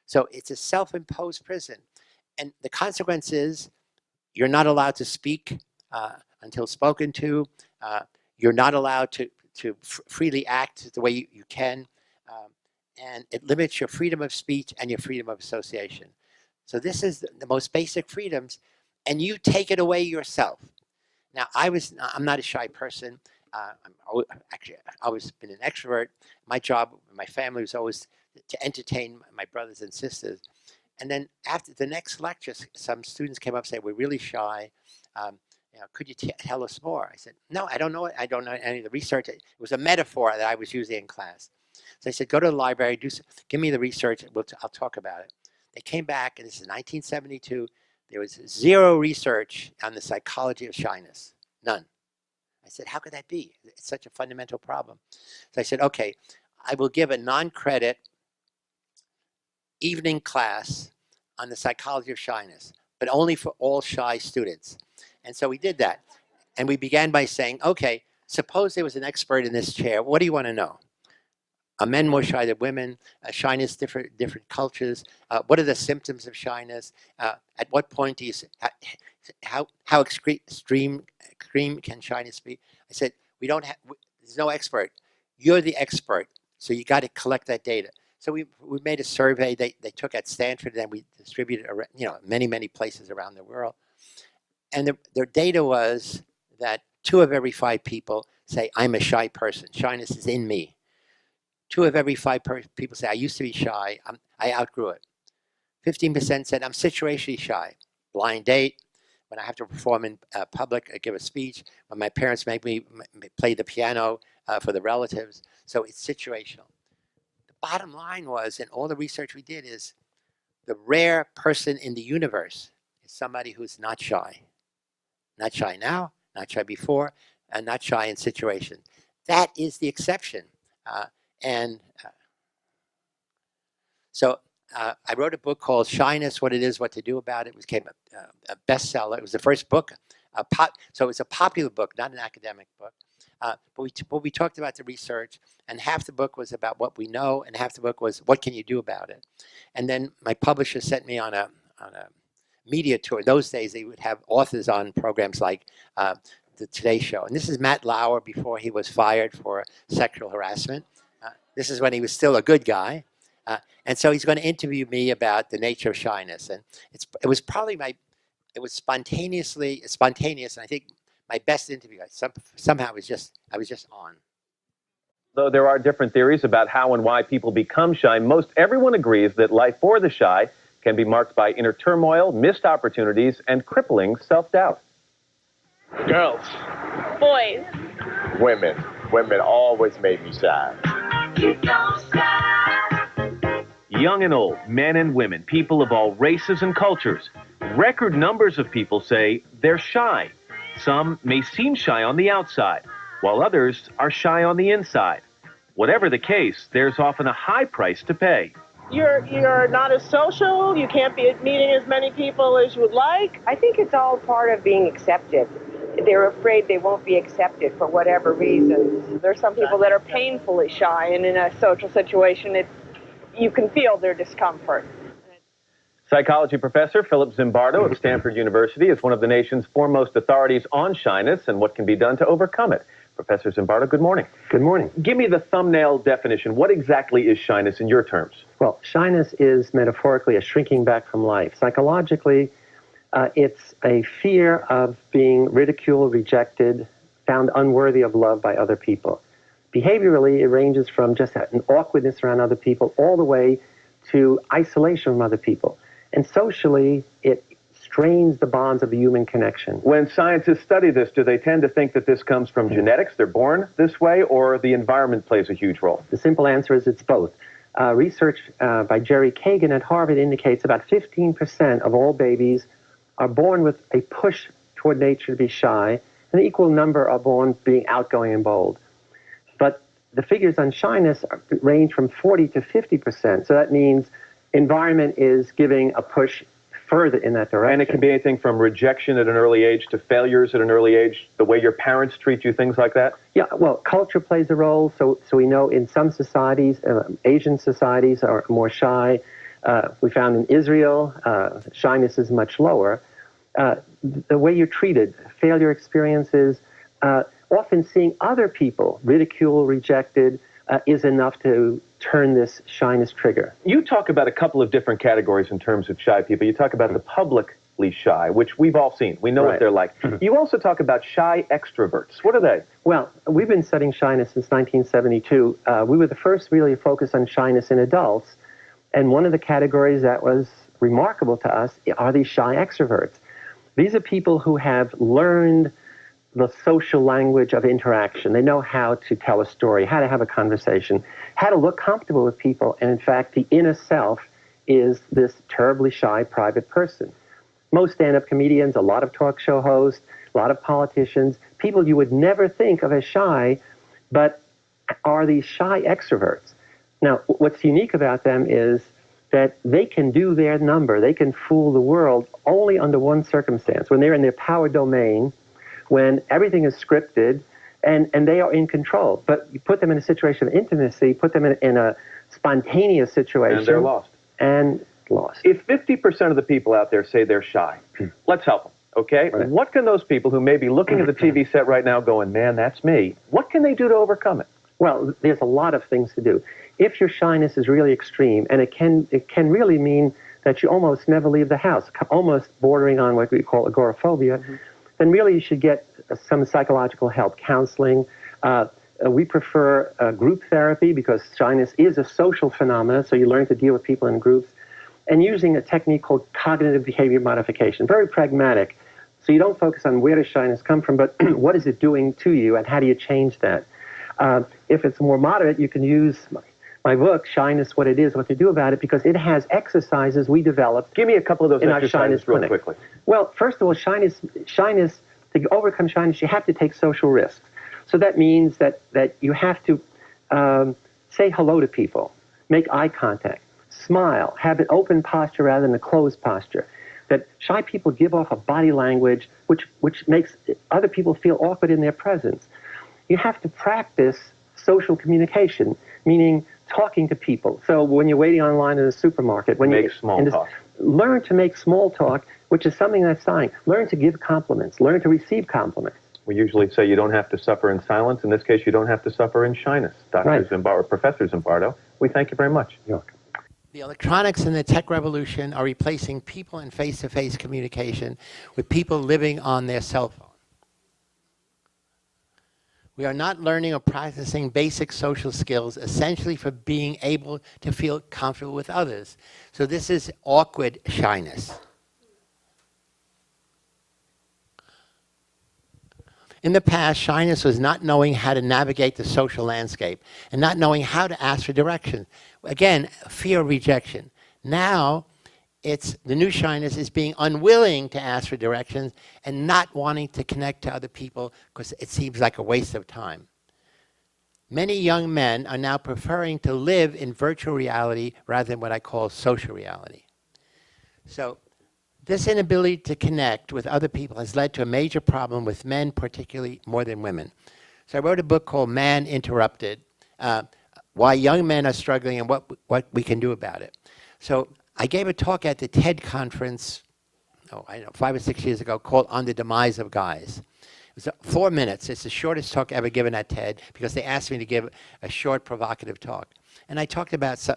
B: So it's a self-imposed prison. And the consequence is you're not allowed to speak until spoken to. You're not allowed to freely act the way you can. And it limits your freedom of speech and your freedom of association. So this is the most basic freedoms, and you take it away yourself. Now, I'm not a shy person. Actually, I've always been an extrovert. My job, my family was always to entertain my brothers and sisters. And then after the next lecture, some students came up and said, we're really shy. Could you tell us more? I said, no, I don't know. I don't know any of the research. It was a metaphor that I was using in class. So I said, go to the library, give me the research, and I'll talk about it. They came back, and this is 1972. There was zero research on the psychology of shyness, none. I said, how could that be? It's such a fundamental problem. So I said, okay, I will give a non-credit evening class on the psychology of shyness, but only for all shy students. And so we did that. And we began by saying, okay, suppose there was an expert in this chair. What do you want to know? Are men more shy than women? Shyness, different cultures. What are the symptoms of shyness? At what point do you say, how extreme can shyness be? I said, there's no expert. You're the expert. So you got to collect that data. So we made a survey they took at Stanford, and we distributed many places around the world. And their data was that 2 of every 5 people say, I'm a shy person. Shyness is in me. 2 of every 5 people say, I used to be shy. I outgrew it. 15% said, I'm situationally shy. Blind date, when I have to perform in public, I give a speech, when my parents make me play the piano for the relatives. So it's situational. The bottom line was, in all the research we did, is the rare person in the universe is somebody who's not shy. Not shy now, not shy before, and not shy in situations. That is the exception. So I wrote a book called Shyness, What It Is, What to Do About It. It became a bestseller. It was the first book. So it was a popular book, not an academic book. But we talked about the research, and half the book was about what we know, and half the book was what can you do about it. And then my publisher sent me on a media tour. Those days they would have authors on programs like the Today Show. And this is Matt Lauer before he was fired for sexual harassment. This is when he was still a good guy. And so he's going to interview me about the nature of shyness. And it was spontaneous, and I think my best interview. Somehow I was just on.
O: Though there are different theories about how and why people become shy, most everyone agrees that life for the shy can be marked by inner turmoil, missed opportunities, and crippling self-doubt.
P: Girls.
Q: Boys.
P: Women. Women always made me shy.
O: Young and old, men and women, people of all races and cultures. Record numbers of people say they're shy. Some may seem shy on the outside, while others are shy on the inside. Whatever the case, there's often a high price to pay.
Q: You're not as social, you can't be meeting as many people as you would like.
R: I think it's all part of being accepted. They're afraid they won't be accepted for whatever reasons.
Q: There's some people that are painfully shy, and in a social situation, you can feel their discomfort.
O: Psychology professor Philip Zimbardo of Stanford University is one of the nation's foremost authorities on shyness and what can be done to overcome it. Professor Zimbardo, good morning.
S: Good morning.
O: Give me the thumbnail definition. What exactly is shyness in your terms?
S: Well, shyness is metaphorically a shrinking back from life. Psychologically, it's a fear of being ridiculed, rejected, found unworthy of love by other people. Behaviorally, it ranges from just an awkwardness around other people all the way to isolation from other people. And socially, it strains the bonds of the human connection.
O: When scientists study this, do they tend to think that this comes from genetics, they're born this way, or the environment plays a huge role?
S: The simple answer is it's both. Research by Jerry Kagan at Harvard indicates about 15% of all babies are born with a push toward nature to be shy, and an equal number are born being outgoing and bold. But the figures on shyness range from 40 to 50%, so that means environment is giving a push further in that direction.
O: And it can be anything from rejection at an early age to failures at an early age, the way your parents treat you, things like that?
S: Yeah, well, culture plays a role. So we know in some societies, Asian societies are more shy. We found in Israel, shyness is much lower. The way you're treated, failure experiences, often seeing other people ridiculed, rejected, is enough to turn this shyness trigger.
O: You talk about a couple of different categories in terms of shy people. You talk about the publicly shy, which we've all seen. We know what they're like. You also talk about shy extroverts. What are they?
S: Well, we've been studying shyness since 1972. We were the first really to focus on shyness in adults. And one of the categories that was remarkable to us are these shy extroverts. These are people who have learned the social language of interaction. They know how to tell a story, how to have a conversation, how to look comfortable with people. And in fact, the inner self is this terribly shy private person. Most stand-up comedians, a lot of talk show hosts, a lot of politicians, people you would never think of as shy, but are these shy extroverts. Now, what's unique about them is that they can do their number. They can fool the world only under one circumstance, when they're in their power domain, when everything is scripted, and they are in control. But you put them in a situation of intimacy, put them in a spontaneous situation.
O: And they're lost.
S: And lost.
O: If 50% of the people out there say they're shy, let's help them, okay?
S: Right.
O: What can those people who may be looking at the TV set right now going, man, that's me, what can they do to overcome it?
S: Well, there's a lot of things to do. If your shyness is really extreme, and it can really mean that you almost never leave the house, almost bordering on what we call agoraphobia, then really you should get some psychological help, counseling. We prefer group therapy because shyness is a social phenomenon, so you learn to deal with people in groups, and using a technique called cognitive behavior modification, very pragmatic. So you don't focus on where does shyness come from, but what is it doing to you, and how do you change that? If it's more moderate, you can use my book, Shyness, What It Is, What to Do About It, because it has exercises we developed.
O: Give me a couple of those
S: in our shyness
O: exercises real
S: clinic.
O: quickly.
S: Well, first of all, shyness, to overcome shyness, you have to take social risks. So that means that you have to say hello to people, make eye contact, smile, have an open posture rather than a closed posture. That shy people give off a body language which makes other people feel awkward in their presence. You have to practice social communication, meaning talking to people. So when you're waiting online in a supermarket, learn to make small talk, which is something that's dying. Learn to give compliments. Learn to receive compliments.
O: We usually say you don't have to suffer in silence. In this case, you don't have to suffer in shyness. Dr. Zimbardo, Professor Zimbardo, we thank you very much.
S: You're welcome.
B: The electronics and the tech revolution are replacing people in face-to-face communication with people living on their cell phone. We are not learning or practicing basic social skills, essentially for being able to feel comfortable with others. So this is awkward shyness. In the past, shyness was not knowing how to navigate the social landscape and not knowing how to ask for direction. Again, fear of rejection. Now, the new shyness is being unwilling to ask for directions and not wanting to connect to other people because it seems like a waste of time. Many young men are now preferring to live in virtual reality rather than what I call social reality. So this inability to connect with other people has led to a major problem with men, particularly more than women. So I wrote a book called Man Interrupted, Why Young Men Are Struggling and what we can do about it. So I gave a talk at the TED conference, 5 or 6 years ago, called On the Demise of Guys. It was 4 minutes. It's the shortest talk ever given at TED because they asked me to give a short, provocative talk. And I talked about,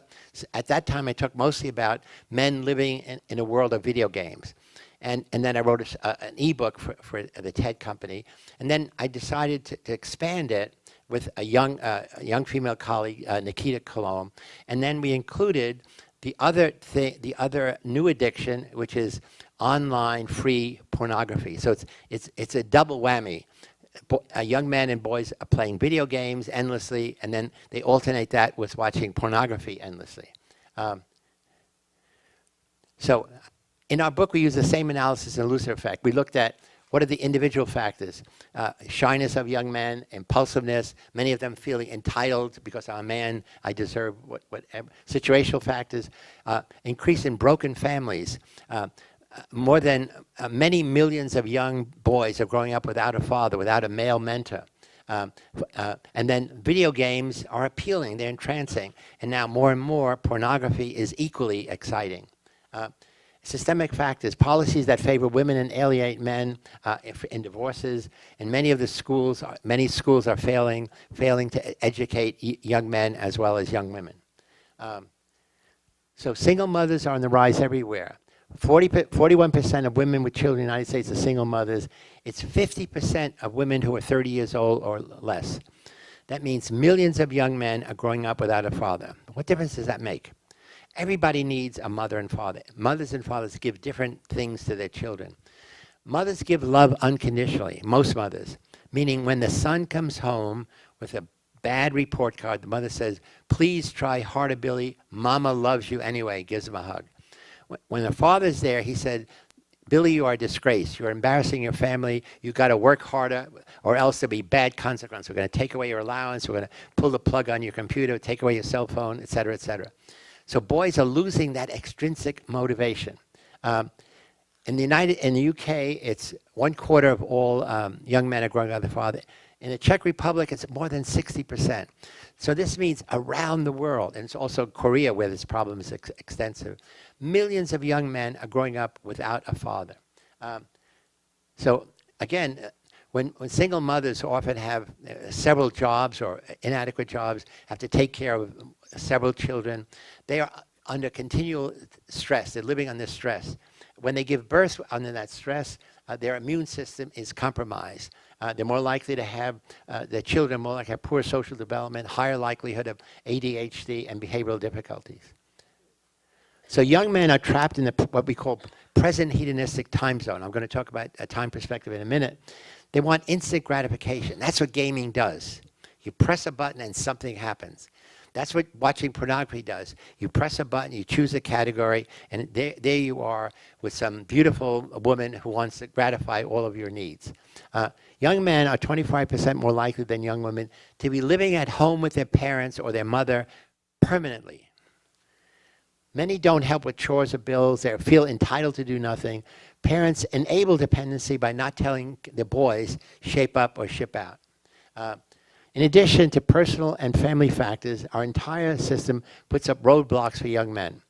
B: at that time I talked mostly about men living in a world of video games. And then I wrote an ebook for the TED company. And then I decided to expand it with a young female colleague, Nikita Colomb. And then we included the other new addiction, which is online free pornography. So it's a double whammy. Young men and boys are playing video games endlessly, and then they alternate that with watching pornography endlessly. So in our book, we use the same analysis in Lucifer Effect. We looked at what are the individual factors? Shyness of young men, impulsiveness, many of them feeling entitled because I'm a man, I deserve whatever. Situational factors, increase in broken families, more than many millions of young boys are growing up without a father, without a male mentor. And then video games are appealing, they're entrancing. And now more and more pornography is equally exciting. Systemic factors, policies that favor women and alienate men in divorces, and many schools are failing to educate young men as well as young women. So single mothers are on the rise everywhere. 41% of women with children in the United States are single mothers. It's 50% of women who are 30 years old or less. That means millions of young men are growing up without a father. What difference does that make? Everybody needs a mother and father. Mothers and fathers give different things to their children. Mothers give love unconditionally, most mothers, meaning when the son comes home with a bad report card, the mother says, please try harder, Billy. Mama loves you anyway, gives him a hug. When the father's there, he said, Billy, you are a disgrace. You're embarrassing your family. You've got to work harder or else there'll be bad consequences. We're going to take away your allowance. We're going to pull the plug on your computer, take away your cell phone, et cetera, et cetera. So boys are losing that extrinsic motivation. In the UK, it's 1/4 of all young men are growing up with a father. In the Czech Republic, it's more than 60%. So this means around the world, and it's also Korea where this problem is extensive, millions of young men are growing up without a father. So again, when single mothers often have several jobs or inadequate jobs, have to take care of several children, they are under continual stress. They're living under stress. When they give birth under that stress, their immune system is compromised. They're more likely to have, their children more likely to have poor social development, higher likelihood of ADHD and behavioral difficulties. So young men are trapped in what we call present hedonistic time zone. I'm going to talk about a time perspective in a minute. They want instant gratification. That's what gaming does. You press a button and something happens. That's what watching pornography does. You press a button, you choose a category, and there you are with some beautiful woman who wants to gratify all of your needs. Young men are 25% more likely than young women to be living at home with their parents or their mother permanently. Many don't help with chores or bills. They feel entitled to do nothing. Parents enable dependency by not telling the boys shape up or ship out. In addition to personal and family factors, our entire system puts up roadblocks for young men.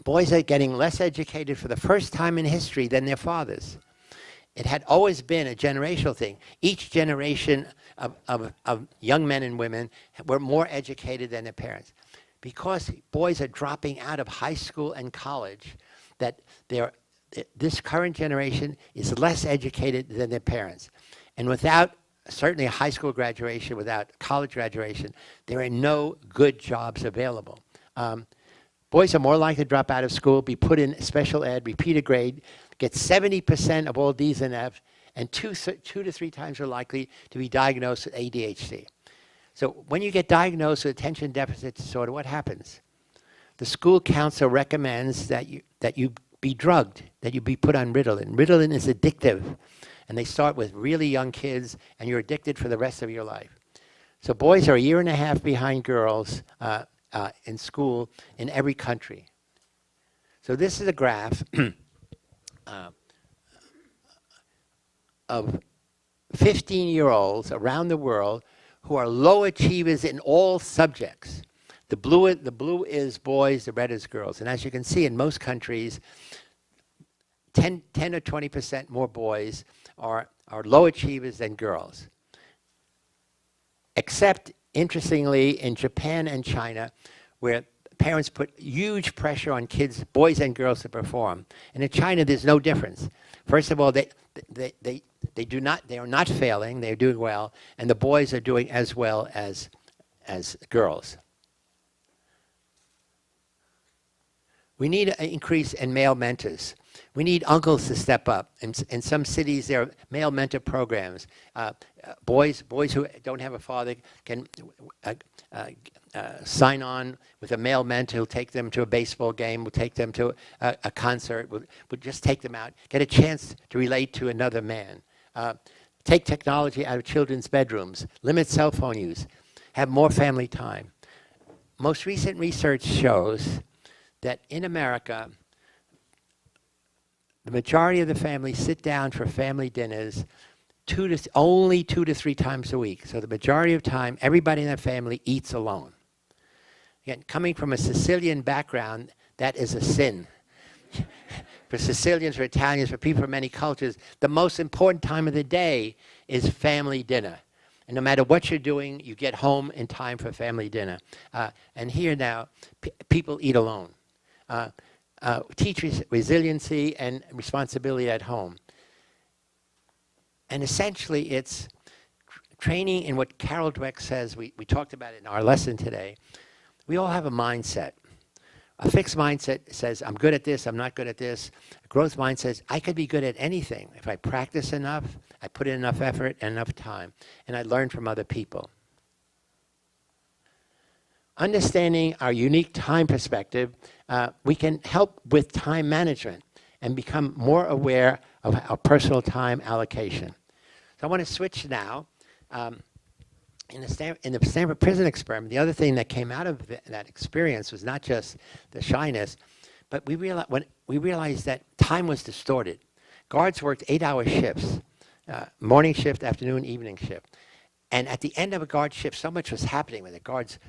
B: Boys are getting less educated for the first time in history than their fathers. It had always been a generational thing. Each generation of young men and women were more educated than their parents. Because boys are dropping out of high school and college, that this current generation is less educated than their parents. And without certainly a high school graduation, without college graduation, there are no good jobs available. Boys are more likely to drop out of school, be put in special ed, repeat a grade, get 70% of all D's and F's, and two to three times are likely to be diagnosed with ADHD. So when you get diagnosed with attention deficit disorder, what happens? The school counselor recommends that you be drugged, that you be put on Ritalin. Ritalin is addictive. And they start with really young kids, and you're addicted for the rest of your life. So boys are 1.5 years behind girls in school in every country. So this is a graph of 15-year-olds around the world who are low achievers in all subjects. The blue is boys, the red is girls. And as you can see, in most countries, 10 or 20% more boys are low achievers than girls. Except, interestingly, in Japan and China, where parents put huge pressure on kids, boys and girls, to perform. And in China, there's no difference. First of all, they are not failing, they're doing well, and the boys are doing as well as girls. We need an increase in male mentors. We need uncles to step up. In some cities, there are male mentor programs. Boys who don't have a father can sign on with a male mentor who'll take them to a baseball game, will take them to a concert, will just take them out, get a chance to relate to another man. Take technology out of children's bedrooms, limit cell phone use, have more family time. Most recent research shows that in America, The majority of the family sit down for family dinners only 2 to 3 times a week. So the majority of time, everybody in that family eats alone. Again, coming from a Sicilian background, that is a sin. For Sicilians, for Italians, for people from many cultures, the most important time of the day is family dinner. And no matter what you're doing, you get home in time for family dinner. And here now, people eat alone. Teach resiliency and responsibility at home. And essentially, it's training in what Carol Dweck says. We talked about it in our lesson today. We all have a mindset. A fixed mindset says, I'm good at this, I'm not good at this. A growth mind says, I could be good at anything if I practice enough, I put in enough effort and enough time, and I learn from other people. Understanding our unique time perspective, we can help with time management and become more aware of our personal time allocation. So I want to switch now. In the Stanford prison experiment, the other thing that came out of that experience was not just the shyness, but we realized that time was distorted. Guards worked 8-hour shifts, morning shift, afternoon, evening shift. And at the end of a guard shift, so much was happening with the guards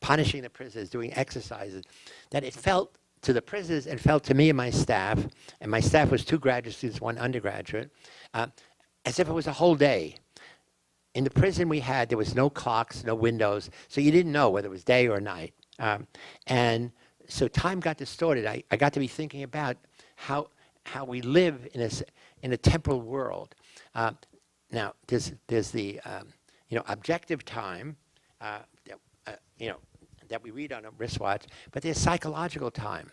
B: punishing the prisoners, doing exercises, that it felt to the prisoners and felt to me and my staff was 2 graduate students, 1 undergraduate, as if it was a whole day. In the prison there was no clocks, no windows, so you didn't know whether it was day or night. And so time got distorted. I got to be thinking about how we live in a temporal world. Now, there's the objective time, that we read on a wristwatch, but there's psychological time.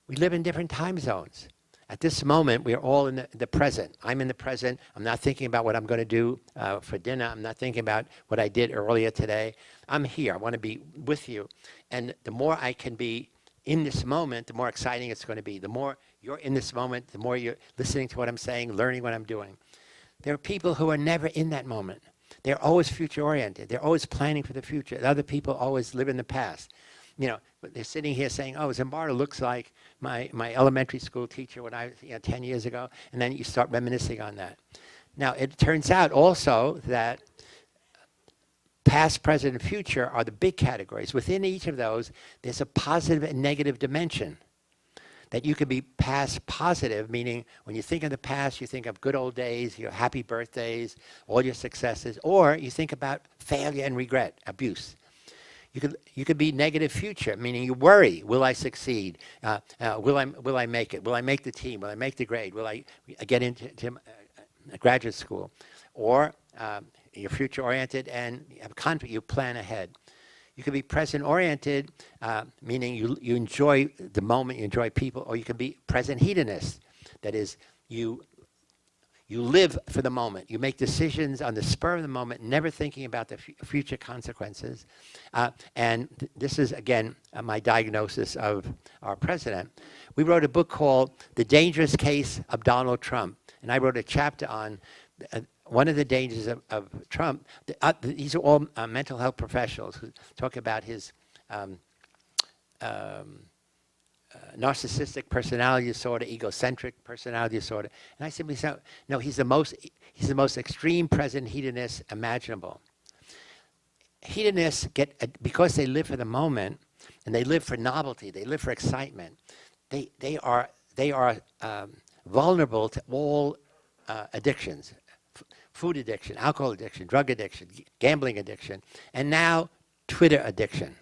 B: We live in different time zones. At this moment, we're all in the present. I'm in the present. I'm not thinking about what I'm going to do for dinner. I'm not thinking about what I did earlier today. I'm here. I want to be with you. And the more I can be in this moment, the more exciting it's going to be. The more you're in this moment, the more you're listening to what I'm saying, learning what I'm doing. There are people who are never in that moment. They're always future-oriented. They're always planning for the future. Other people always live in the past. They're sitting here saying, oh, Zimbardo looks like my elementary school teacher when I was 10 years ago, and then you start reminiscing on that. Now, it turns out also that past, present, and future are the big categories. Within each of those, there's a positive and negative dimension. That you could be past positive, meaning when you think of the past, you think of good old days, your happy birthdays, all your successes, or you think about failure and regret, abuse. You could be negative future, meaning you worry, will I succeed? Will I make it? Will I make the team? Will I make the grade? Will I get into graduate school? Or you're future-oriented and you have confidence, you plan ahead. You could be present-oriented, meaning you enjoy the moment, you enjoy people, or you can be present hedonist. That is, you live for the moment. You make decisions on the spur of the moment, never thinking about the future consequences. And this is, again, my diagnosis of our president. We wrote a book called The Dangerous Case of Donald Trump. And I wrote a chapter on one of the dangers of Trump. These are all mental health professionals who talk about his narcissistic personality disorder, egocentric personality disorder. And I simply said, no, he's the most extreme present hedonist imaginable. Hedonists because they live for the moment and they live for novelty, they live for excitement, they are vulnerable to all addictions. Food addiction, alcohol addiction, drug addiction, gambling addiction, and now Twitter addiction.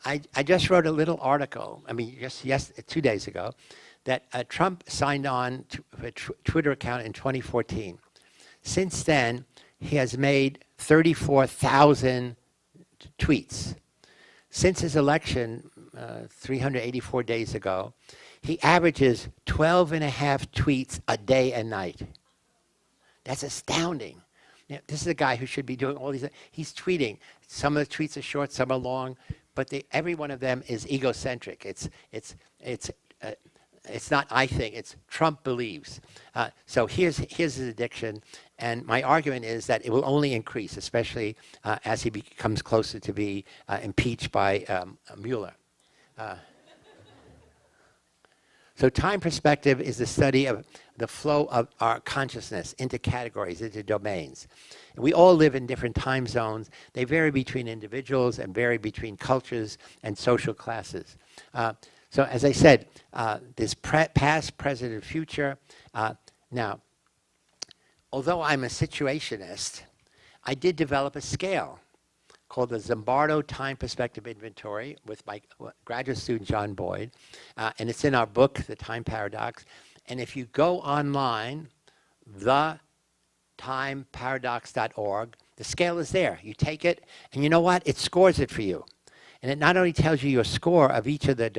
B: I just wrote a little article, just 2 days ago, that Trump signed on to a Twitter account in 2014. Since then, he has made 34,000 tweets. Since his election 384 days ago, he averages 12 and a half tweets a day and night. That's astounding. This is a guy who should be doing all these things. He's tweeting. Some of the tweets are short, some are long, but every one of them is egocentric. It's not I think, it's Trump believes. So here's his addiction, and my argument is that it will only increase, especially as he becomes closer to be impeached by Mueller. So time perspective is the study of the flow of our consciousness into categories, into domains. We all live in different time zones. They vary between individuals and vary between cultures and social classes. So as I said, this past, present, and future. Now, although I'm a situationist, I did develop a scale called the Zimbardo Time Perspective Inventory with my graduate student, John Boyd. And it's in our book, The Time Paradox. And if you go online, thetimeparadox.org, the scale is there. You take it, and you know what? It scores it for you. And it not only tells you your score of each of the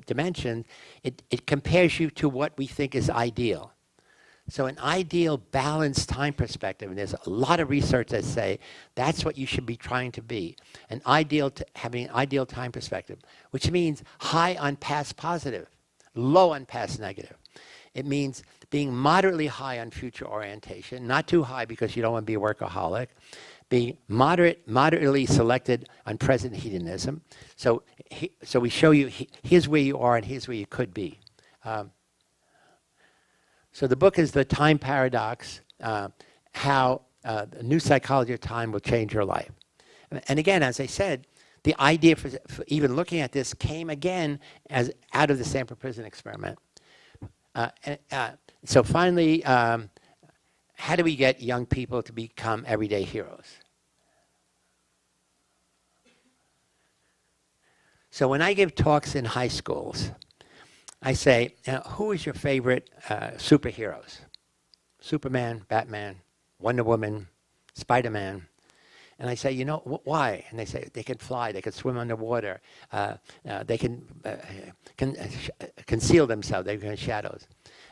B: dimensions, it compares you to what we think is ideal. So an ideal balanced time perspective, and there's a lot of research that say that's what you should be trying to be, having an ideal time perspective, which means high on past positive, low on past negative. It means being moderately high on future orientation, not too high because you don't want to be a workaholic, being moderately selected on present hedonism. So we show you, here's where you are and here's where you could be. So the book is The Time Paradox, how the new psychology of time will change your life. And again, as I said, the idea for even looking at this came again as out of the Stanford Prison Experiment. So finally, how do we get young people to become everyday heroes? So when I give talks in high schools, I say, who is your favorite superheroes? Superman, Batman, Wonder Woman, Spider-Man. And I say, you know, why? And they say, they can fly, they can swim underwater, they can conceal themselves, they can shadows.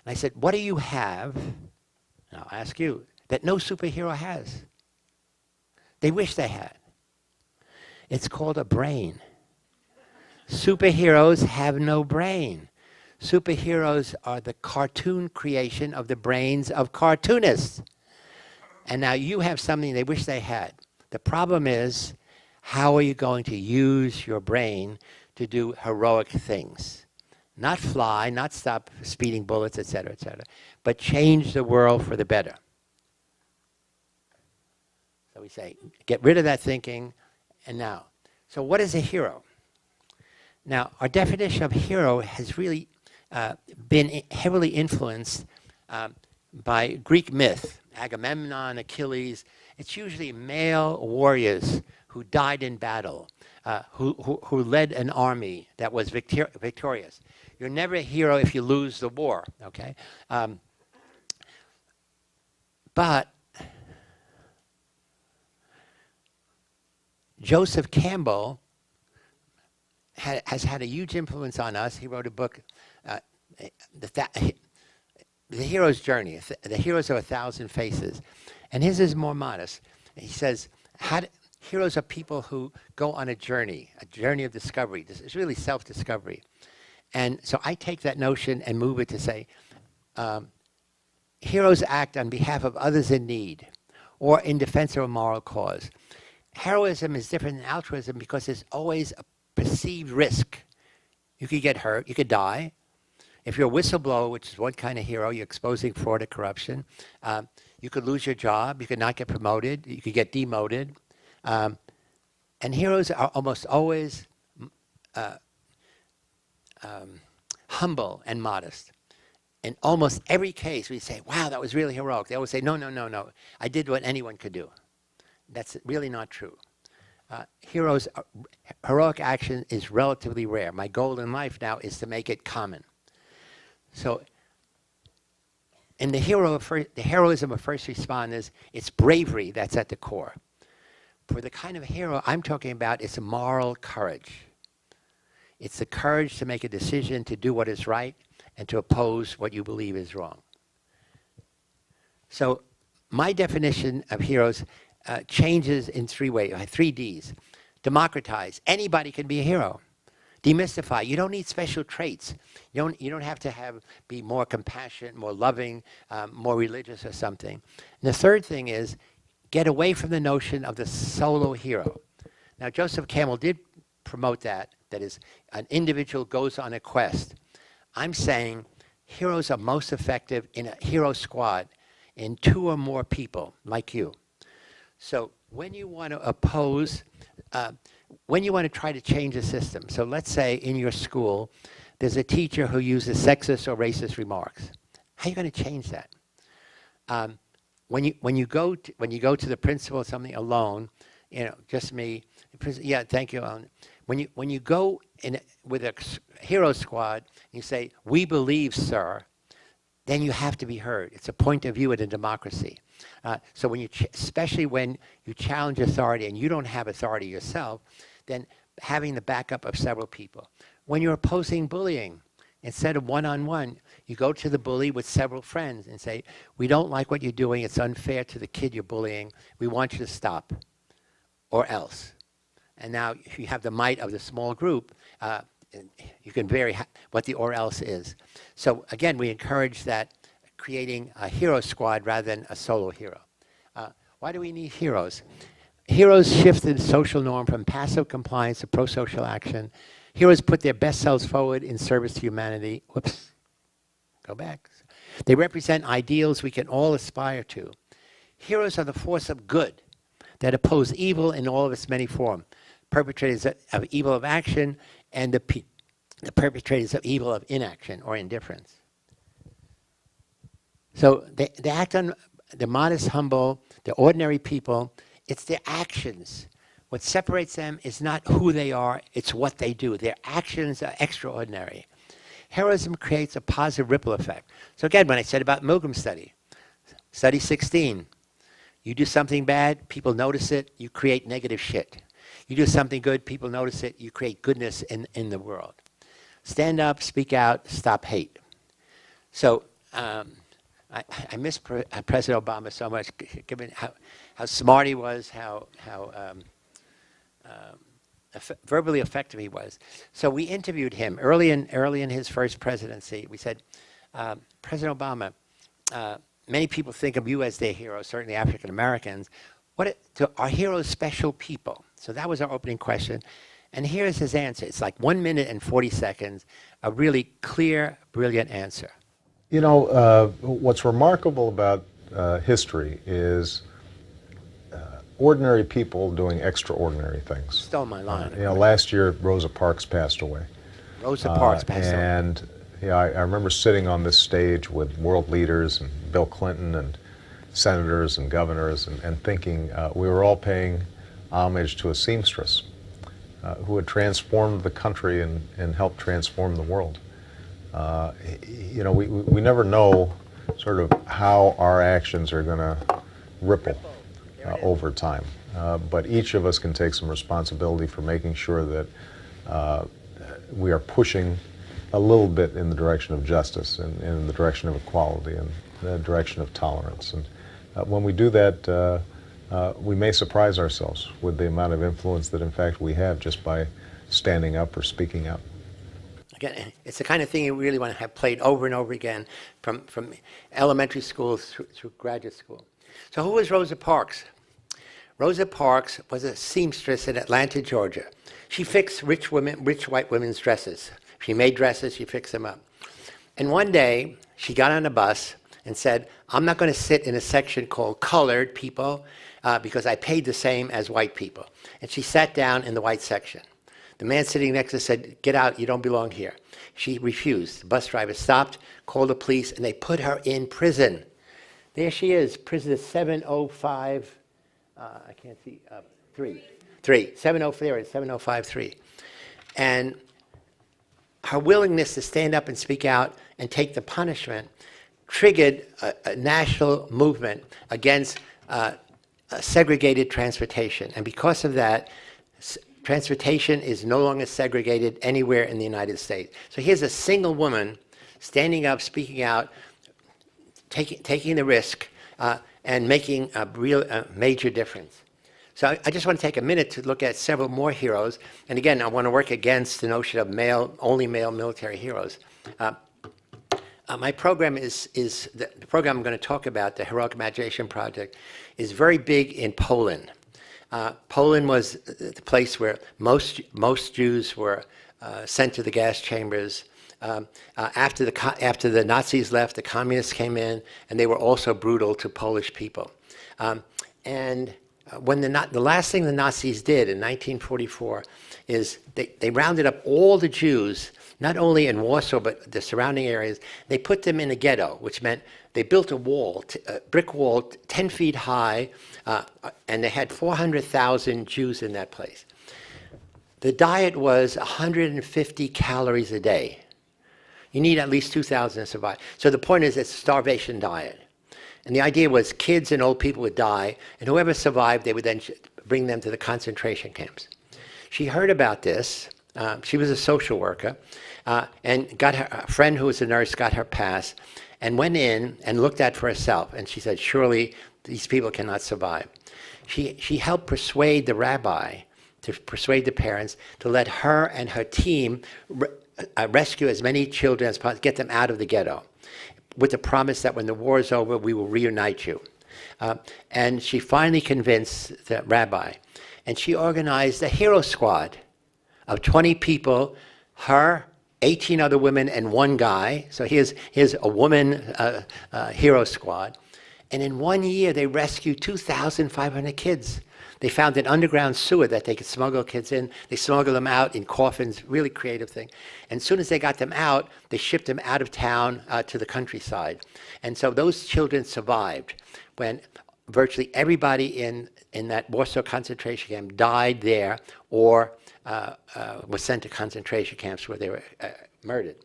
B: And I said, what do you have, and I'll ask you, that no superhero has? They wish they had. It's called a brain. Superheroes have no brain. Superheroes are the cartoon creation of the brains of cartoonists. And now you have something they wish they had. The problem is, how are you going to use your brain to do heroic things? Not fly, not stop speeding bullets, et cetera, but change the world for the better. So we say, get rid of that thinking, and now. So what is a hero? Now, our definition of hero has really been heavily influenced by Greek myth, Agamemnon, Achilles. It's usually male warriors who died in battle, who led an army that was victorious. You're never a hero if you lose the war, okay? But Joseph Campbell has had a huge influence on us. He wrote a book, The Hero's Journey, The Heroes of 1,000 Faces. And his is more modest. He says, heroes are people who go on a journey of discovery. This is really self-discovery. And so I take that notion and move it to say, heroes act on behalf of others in need or in defense of a moral cause. Heroism is different than altruism because there's always a perceived risk. You could get hurt, you could die. If you're a whistleblower, which is one kind of hero, you're exposing fraud and corruption. You could lose your job, you could not get promoted, you could get demoted. And heroes are almost always humble and modest. In almost every case, we say, wow, that was really heroic. They always say, no, I did what anyone could do. That's really not true. Heroic action is relatively rare. My goal in life now is to make it common. So in the heroism of first responders, it's bravery that's at the core. For the kind of hero I'm talking about, it's a moral courage. It's the courage to make a decision to do what is right and to oppose what you believe is wrong. So my definition of heroes changes in three ways, 3 Ds. Democratize. Anybody can be a hero. Demystify. You don't need special traits. You don't have to be more compassionate, more loving, more religious or something. And the third thing is get away from the notion of the solo hero. Now, Joseph Campbell did promote that is, an individual goes on a quest. I'm saying heroes are most effective in a hero squad, in 2 or more people like you. So when you want to oppose, when you want to try to change a system, so let's say in your school, there's a teacher who uses sexist or racist remarks. How are you going to change that? When you go to the principal or something alone, just me, yeah, thank you, Alan. When you go in with a hero squad, you say, "We believe, sir," then you have to be heard. It's a point of view in a democracy. So especially when you challenge authority and you don't have authority yourself, then having the backup of several people. When you're opposing bullying, instead of one-on-one, you go to the bully with several friends and say, "We don't like what you're doing. It's unfair to the kid you're bullying. We want you to stop, or else." And now if you have the might of the small group, you can vary what the or else is. So again, we encourage that, creating a hero squad rather than a solo hero. Why do we need heroes? Heroes shifted the social norm from passive compliance to pro-social action. Heroes put their best selves forward in service to humanity. Whoops, go back. They represent ideals we can all aspire to. Heroes are the force of good that oppose evil in all of its many forms. Perpetrators of evil of action and the perpetrators of evil of inaction or indifference. So they act on the modest, humble, the ordinary people. It's their actions. What separates them is not who they are, it's what they do. Their actions are extraordinary. Heroism creates a positive ripple effect. So again, when I said about Milgram study 16, you do something bad, people notice it, you create negative shit. You do something good, people notice it, you create goodness in the world. Stand up, speak out, stop hate. So I miss President Obama so much, given how smart he was, how verbally effective he was. So we interviewed him early in his first presidency. We said, President Obama, many people think of you as their hero, certainly African Americans. Are heroes special people? So that was our opening question. And here's his answer. It's like 1 minute and 40 seconds, a really clear, brilliant answer.
T: You know, what's remarkable about history is ordinary people doing extraordinary things.
B: Stole my line.
T: Last year, Rosa Parks passed away.
B: Rosa Parks passed away.
T: And I remember sitting on this stage with world leaders and Bill Clinton and senators and governors and thinking we were all paying homage to a seamstress who had transformed the country and helped transform the world. We never know sort of how our actions are going to ripple over time. But each of us can take some responsibility for making sure that we are pushing a little bit in the direction of justice and in the direction of equality and the direction of tolerance. And when we do that, we may surprise ourselves with the amount of influence that in fact we have just by standing up or speaking up.
B: Again, it's the kind of thing you really want to have played over and over again from elementary school through graduate school. So who was Rosa Parks? Rosa Parks was a seamstress in Atlanta, Georgia. She fixed rich white women's dresses. She made dresses, she fixed them up. And one day, she got on a bus and said, I'm not going to sit in a section called colored people because I paid the same as white people. And she sat down in the white section. The man sitting next to her said, get out, you don't belong here. She refused. The bus driver stopped, called the police, and they put her in prison. There she is, prisoner 705, I can't see, 7053. And her willingness to stand up and speak out and take the punishment triggered a national movement against segregated transportation. And because of that, transportation is no longer segregated anywhere in the United States. So here's a single woman standing up, speaking out, taking the risk, and making a real major difference. So I just want to take a minute to look at several more heroes. And again, I want to work against the notion of only male military heroes. My program the program I'm going to talk about, the Heroic Imagination Project, is very big in Poland. Poland was the place where most Jews were sent to the gas chambers. After the Nazis left, the communists came in, and they were also brutal to Polish people. When the last thing the Nazis did in 1944 is they rounded up all the Jews, not only in Warsaw but the surrounding areas. They put them in a ghetto, which meant they built a wall, a brick wall 10 feet high, and they had 400,000 Jews in that place. The diet was 150 calories a day. You need at least 2,000 to survive. So the point is, it's a starvation diet. And the idea was kids and old people would die, and whoever survived, they would then bring them to the concentration camps. She heard about this. She was a social worker, and got a friend who was a nurse got her pass, and went in and looked at for herself. And she said, surely these people cannot survive. She helped persuade the rabbi, to persuade the parents, to let her and her team rescue as many children as possible, get them out of the ghetto, with the promise that when the war is over, we will reunite you. And she finally convinced the rabbi, and she organized a hero squad of 20 people, her, 18 other women, and one guy. So here's a woman hero squad. And in 1 year, they rescued 2,500 kids. They found an underground sewer that they could smuggle kids in. They smuggled them out in coffins, really creative thing. And as soon as they got them out, they shipped them out of town to the countryside. And so those children survived when virtually everybody in that Warsaw concentration camp died there or was sent to concentration camps where they were murdered.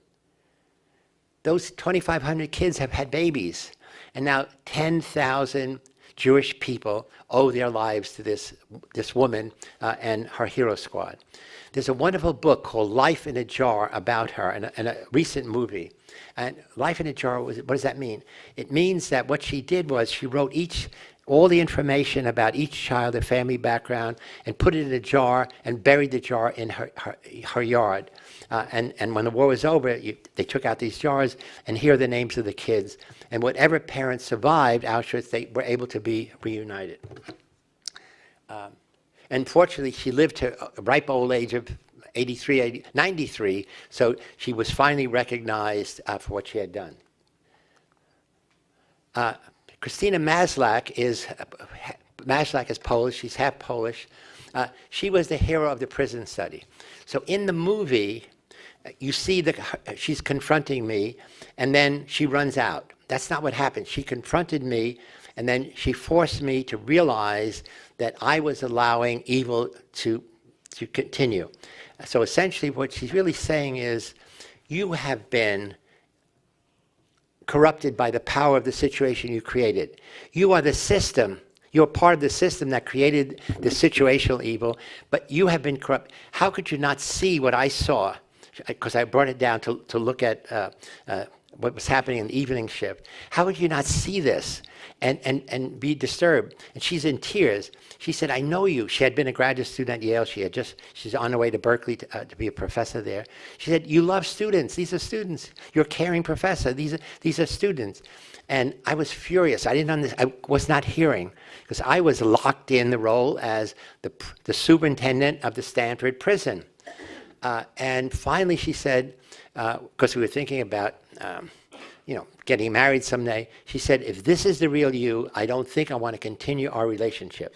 B: Those 2,500 kids have had babies. And now 10,000 Jewish people owe their lives to this woman and her hero squad. There's a wonderful book called Life in a Jar about her, and a recent movie. And Life in a Jar, what does that mean? It means that what she did was she wrote all the information about each child, their family background, and put it in a jar and buried the jar in her yard. And when the war was over, they took out these jars, and here are the names of the kids. And whatever parents survived Auschwitz, they were able to be reunited. Unfortunately, she lived to a ripe old age of 93, so she was finally recognized for what she had done. Christina Maslach is Polish. She's half Polish. She was the hero of the prison study. So in the movie, you see she's confronting me, and then she runs out. That's not what happened. She confronted me, and then she forced me to realize that I was allowing evil to continue. So essentially what she's really saying is, you have been corrupted by the power of the situation you created. You are the system. You're part of the system that created the situational evil, but you have been corrupt. How could you not see what I saw? Because I brought it down to look at what was happening in the evening shift. How could you not see this and be disturbed? And she's in tears. She said, I know you. She had been a graduate student at Yale. She's on her way to Berkeley to be a professor there. She said, you love students. These are students. You're a caring professor. These are students. And I was furious. I was not hearing, because I was locked in the role as the superintendent of the Stanford prison. And finally she said, because we were thinking about getting married someday, she said, if this is the real you, I don't think I want to continue our relationship.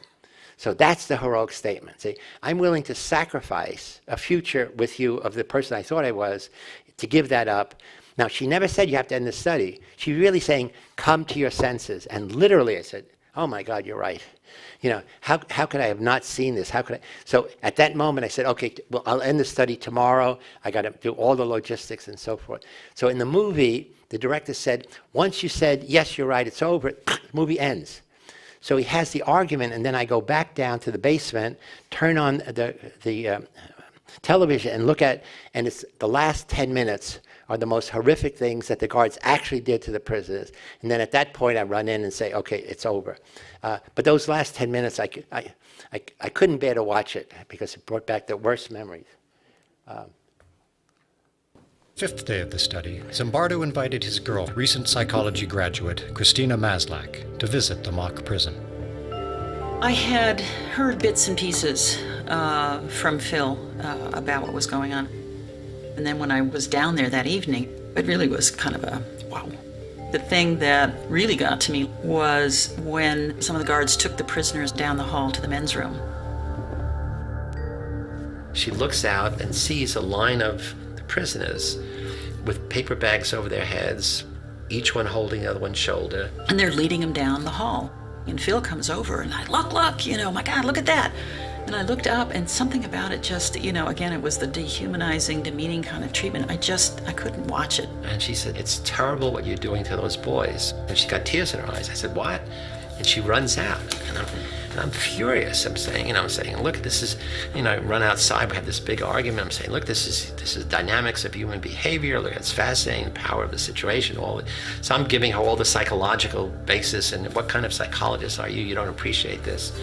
B: So that's the heroic statement. See, I'm willing to sacrifice a future with you of the person I thought I was to give that up. Now, she never said you have to end the study. She was really saying, come to your senses. And literally I said, oh my God, you're right. How could I have not seen this? How could I? So at that moment I said, okay, well, I'll end the study tomorrow. I got to do all the logistics and so forth. So in the movie, the director said, once you said, yes, you're right, it's over, the movie ends. So he has the argument, and then I go back down to the basement, turn on the television and look at, and it's the last 10 minutes are the most horrific things that the guards actually did to the prisoners. And then at that point I run in and say, okay, it's over. But those last 10 minutes, I couldn't bear to watch it because it brought back the worst memories.
U: Fifth day of the study, Zimbardo invited his girl, recent psychology graduate, Christina Maslach, to visit the mock prison.
V: I had heard bits and pieces from Phil about what was going on. And then when I was down there that evening, it really was kind of a wow. The thing that really got to me was when some of the guards took the prisoners down the hall to the men's room.
B: She looks out and sees a line of the prisoners with paper bags over their heads, each one holding the other one's shoulder.
V: And they're leading them down the hall. And Phil comes over and look, my God, look at that. And I looked up and something about it just, again, it was the dehumanizing, demeaning kind of treatment. I couldn't watch it.
B: And she said, it's terrible what you're doing to those boys. And she got tears in her eyes. I said, what? And she runs out. And I'm furious. I'm saying, look, this is, I run outside, we have this big argument. I'm saying, look, this is dynamics of human behavior. Look, it's fascinating, the power of the situation. So I'm giving her all the psychological basis, and what kind of psychologist are you? You don't appreciate this.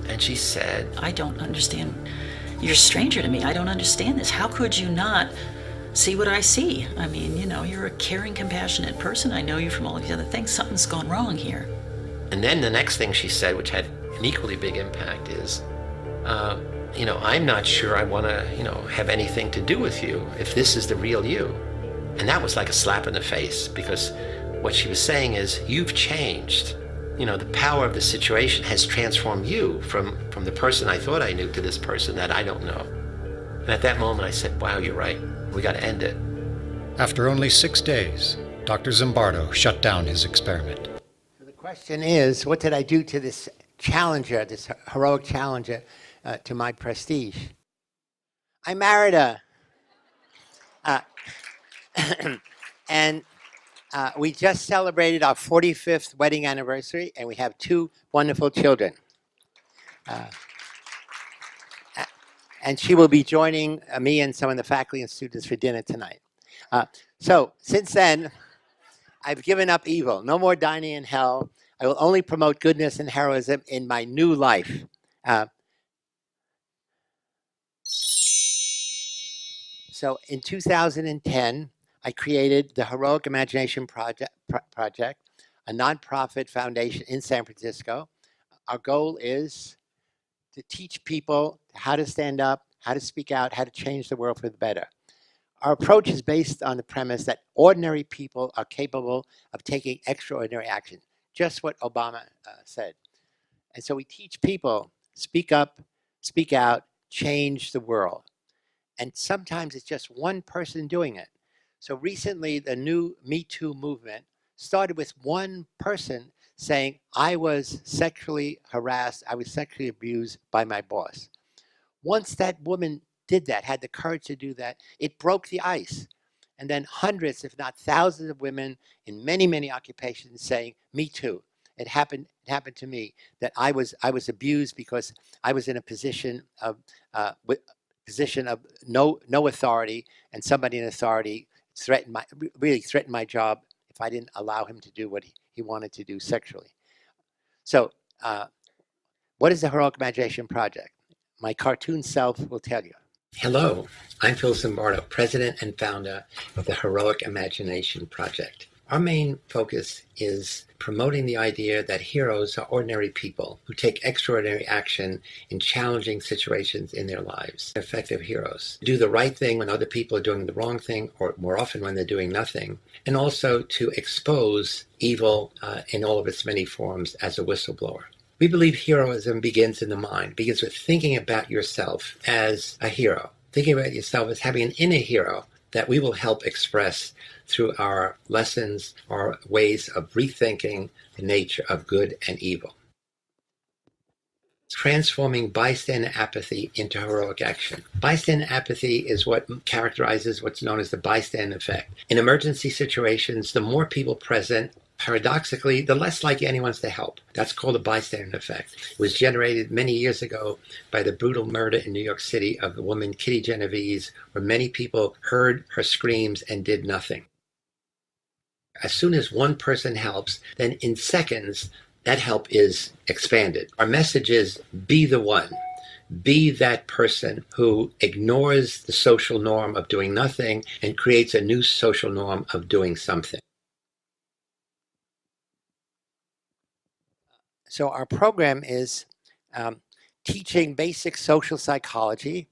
B: And she said,
V: I don't understand. You're a stranger to me. I don't understand this. How could you not see what I see? I mean, you're a caring, compassionate person. I know you from all these other things. Something's gone wrong here.
B: And then the next thing she said, which had an equally big impact, is, I'm not sure I want to, have anything to do with you if this is the real you. And that was like a slap in the face, because what she was saying is, you've changed. The power of the situation has transformed you from the person I thought I knew to this person that I don't know. And at that moment I said, wow, you're right. We got to end it.
U: After only 6 days, Dr. Zimbardo shut down his experiment.
B: So the question is, what did I do to this challenger, this heroic challenger, to my prestige? I married her. And we just celebrated our 45th wedding anniversary, and we have 2 wonderful children. And she will be joining me and some of the faculty and students for dinner tonight. So since then, I've given up evil. No more dining in hell. I will only promote goodness and heroism in my new life. So in 2010, I created the Heroic Imagination Project, a nonprofit foundation in San Francisco. Our goal is to teach people how to stand up, how to speak out, how to change the world for the better. Our approach is based on the premise that ordinary people are capable of taking extraordinary action, just what Obama said. And so we teach people, speak up, speak out, change the world. And sometimes it's just one person doing it. So recently, the new Me Too movement started with one person saying, I was sexually harassed, I was sexually abused by my boss. Once that woman did that, had the courage to do that, it broke the ice. And then hundreds, if not thousands of women in many, many occupations saying, me too. It happened to me, that I was abused because I was in a position of no authority, and somebody in authority really threatened my job if I didn't allow him to do what he wanted to do sexually. So what is the Heroic Imagination Project? My cartoon self will tell you. Hello, I'm Phil Zimbardo, president and founder of the Heroic Imagination Project. Our main focus is promoting the idea that heroes are ordinary people who take extraordinary action in challenging situations in their lives. Effective heroes do the right thing when other people are doing the wrong thing, or more often when they're doing nothing, and also to expose evil in all of its many forms as a whistleblower. We believe heroism begins in the mind, begins with thinking about yourself as a hero, thinking about yourself as having an inner hero that we will help express through our lessons, our ways of rethinking the nature of good and evil. Transforming bystander apathy into heroic action. Bystander apathy is what characterizes what's known as the bystander effect. In emergency situations, the more people present, paradoxically, the less likely anyone's to help. That's called the bystander effect. It was generated many years ago by the brutal murder in New York City of the woman Kitty Genovese, where many people heard her screams and did nothing. As soon as one person helps, then in seconds, that help is expanded. Our message is, be the one. Be that person who ignores the social norm of doing nothing and creates a new social norm of doing something. So our program is teaching basic social psychology,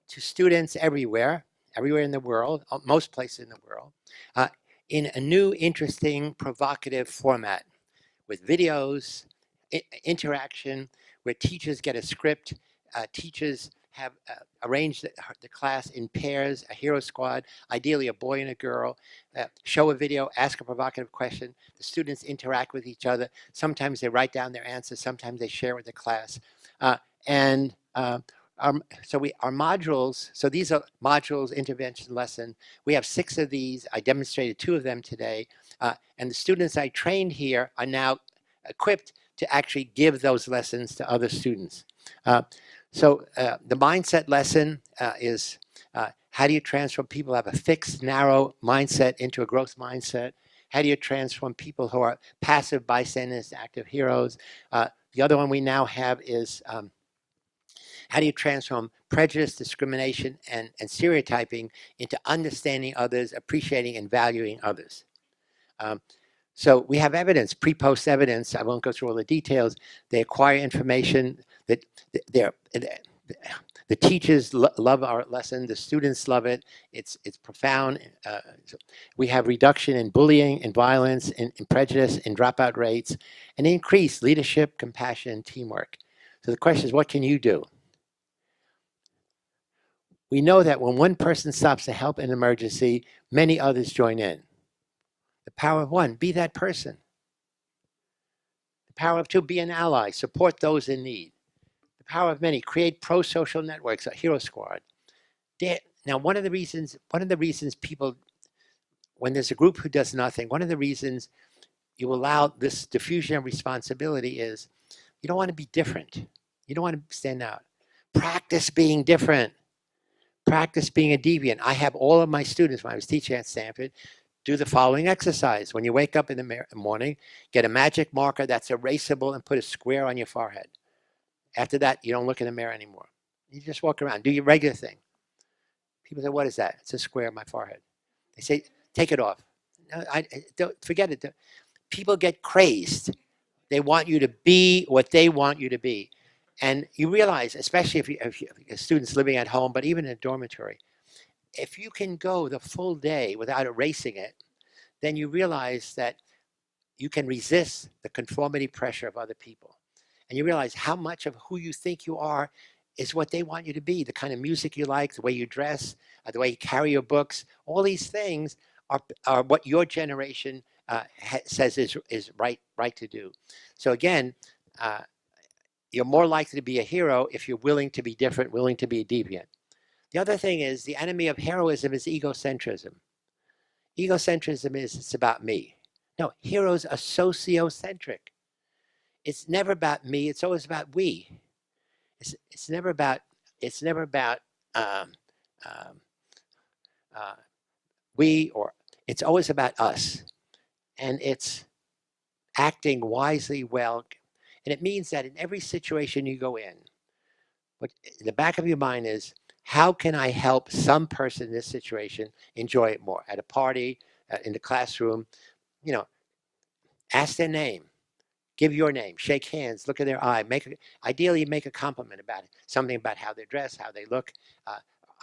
B: to students everywhere in the world, most places in the world, in a new, interesting, provocative format with videos, interaction, where teachers get a script, teachers have arranged the class in pairs, a hero squad, ideally a boy and a girl, show a video, ask a provocative question, the students interact with each other, sometimes they write down their answers, sometimes they share with the class, our modules, so these are modules, intervention lesson. We have 6 of these. I demonstrated 2 of them today. And the students I trained here are now equipped to actually give those lessons to other students. The mindset lesson is how do you transform people who have a fixed, narrow mindset into a growth mindset? How do you transform people who are passive bystanders to active heroes? The other one we now have is how do you transform prejudice, discrimination, and stereotyping into understanding others, appreciating and valuing others? So we have evidence, pre-post evidence. I won't go through all the details. They acquire information that the teachers love our lesson. The students love it. It's profound. We have reduction in bullying and violence, in prejudice, in dropout rates, and increased leadership, compassion, and teamwork. So the question is, what can you do? We know that when one person stops to help in an emergency, many others join in. The power of one, be that person. The power of 2, be an ally, support those in need. The power of many, create pro-social networks, a hero squad. Now, one of the reasons people, when there's a group who does nothing, one of the reasons you allow this diffusion of responsibility is you don't want to be different. You don't want to stand out. Practice being different. Practice being a deviant. I have all of my students, when I was teaching at Stanford, do the following exercise. When you wake up in the morning, get a magic marker that's erasable and put a square on your forehead. After that, you don't look in the mirror anymore. You just walk around, do your regular thing. People say, what is that? It's a square on my forehead. They say, take it off. No, don't forget it. People get crazed. They want you to be what they want you to be. And you realize, especially if you have students living at home, but even in a dormitory, if you can go the full day without erasing it, then you realize that you can resist the conformity pressure of other people. And you realize how much of who you think you are is what they want you to be, the kind of music you like, the way you dress, the way you carry your books. All these things are what your generation says is right to do. So again, you're more likely to be a hero if you're willing to be different, willing to be a deviant. The other thing is the enemy of heroism is egocentrism. Egocentrism is it's about me. No, heroes are sociocentric. It's never about me. It's always about we. It's never about we, or it's always about us. And it's acting wisely, well. And it means that in every situation you go in, what in the back of your mind is, how can I help some person in this situation enjoy it more? At a party, in the classroom, ask their name, give your name, shake hands, look in their eye, ideally make a compliment about it, something about how they're dressed, how they look,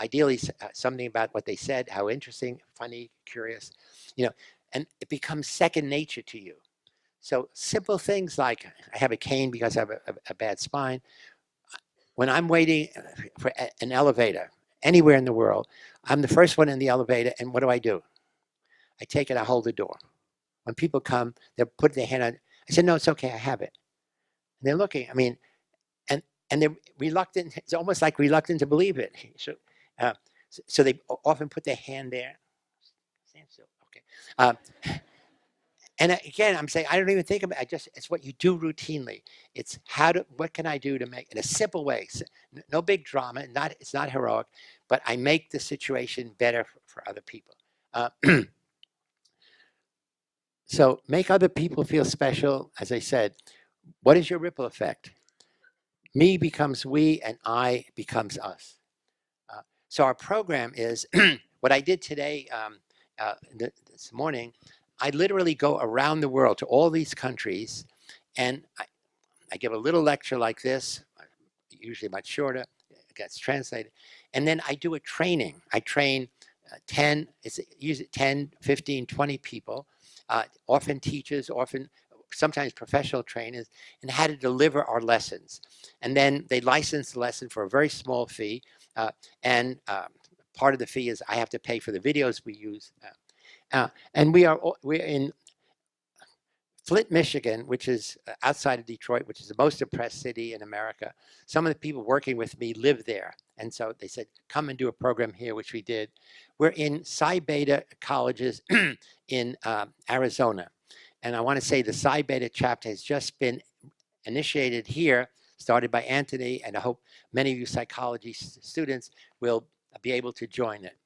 B: ideally something about what they said, how interesting, funny, curious, and it becomes second nature to you. So simple things like, I have a cane because I have a bad spine. When I'm waiting for an elevator anywhere in the world, I'm the first one in the elevator, and what do? I take it, I hold the door. When people come, they'll put their hand on. I said, no, it's okay, I have it. And they're looking, and they're reluctant. It's almost like reluctant to believe it. So they often put their hand there. Stand still, okay. And again, I'm saying, I don't even think about it. It's what you do routinely. It's what can I do to make, in a simple way, no big drama, it's not heroic, but I make the situation better for other people. So make other people feel special. As I said, what is your ripple effect? Me becomes we, and I becomes us. So our program is, what I did today, this morning, I literally go around the world to all these countries, and I give a little lecture like this, usually much shorter, it gets translated, And then I do a training. I train 10, it's usually 10, 15, 20 people, often teachers, often sometimes professional trainers, and how to deliver our lessons. And then they license the lesson for a very small fee. And part of the fee is I have to pay for the videos we use. And we're in Flint, Michigan, which is outside of Detroit, which is the most depressed city in America. Some of the people working with me live there. And so they said, come and do a program here, which we did. We're in Psi Beta colleges in Arizona. And I want to say the Psi Beta chapter has just been initiated here, started by Anthony, and I hope many of you psychology students will be able to join it.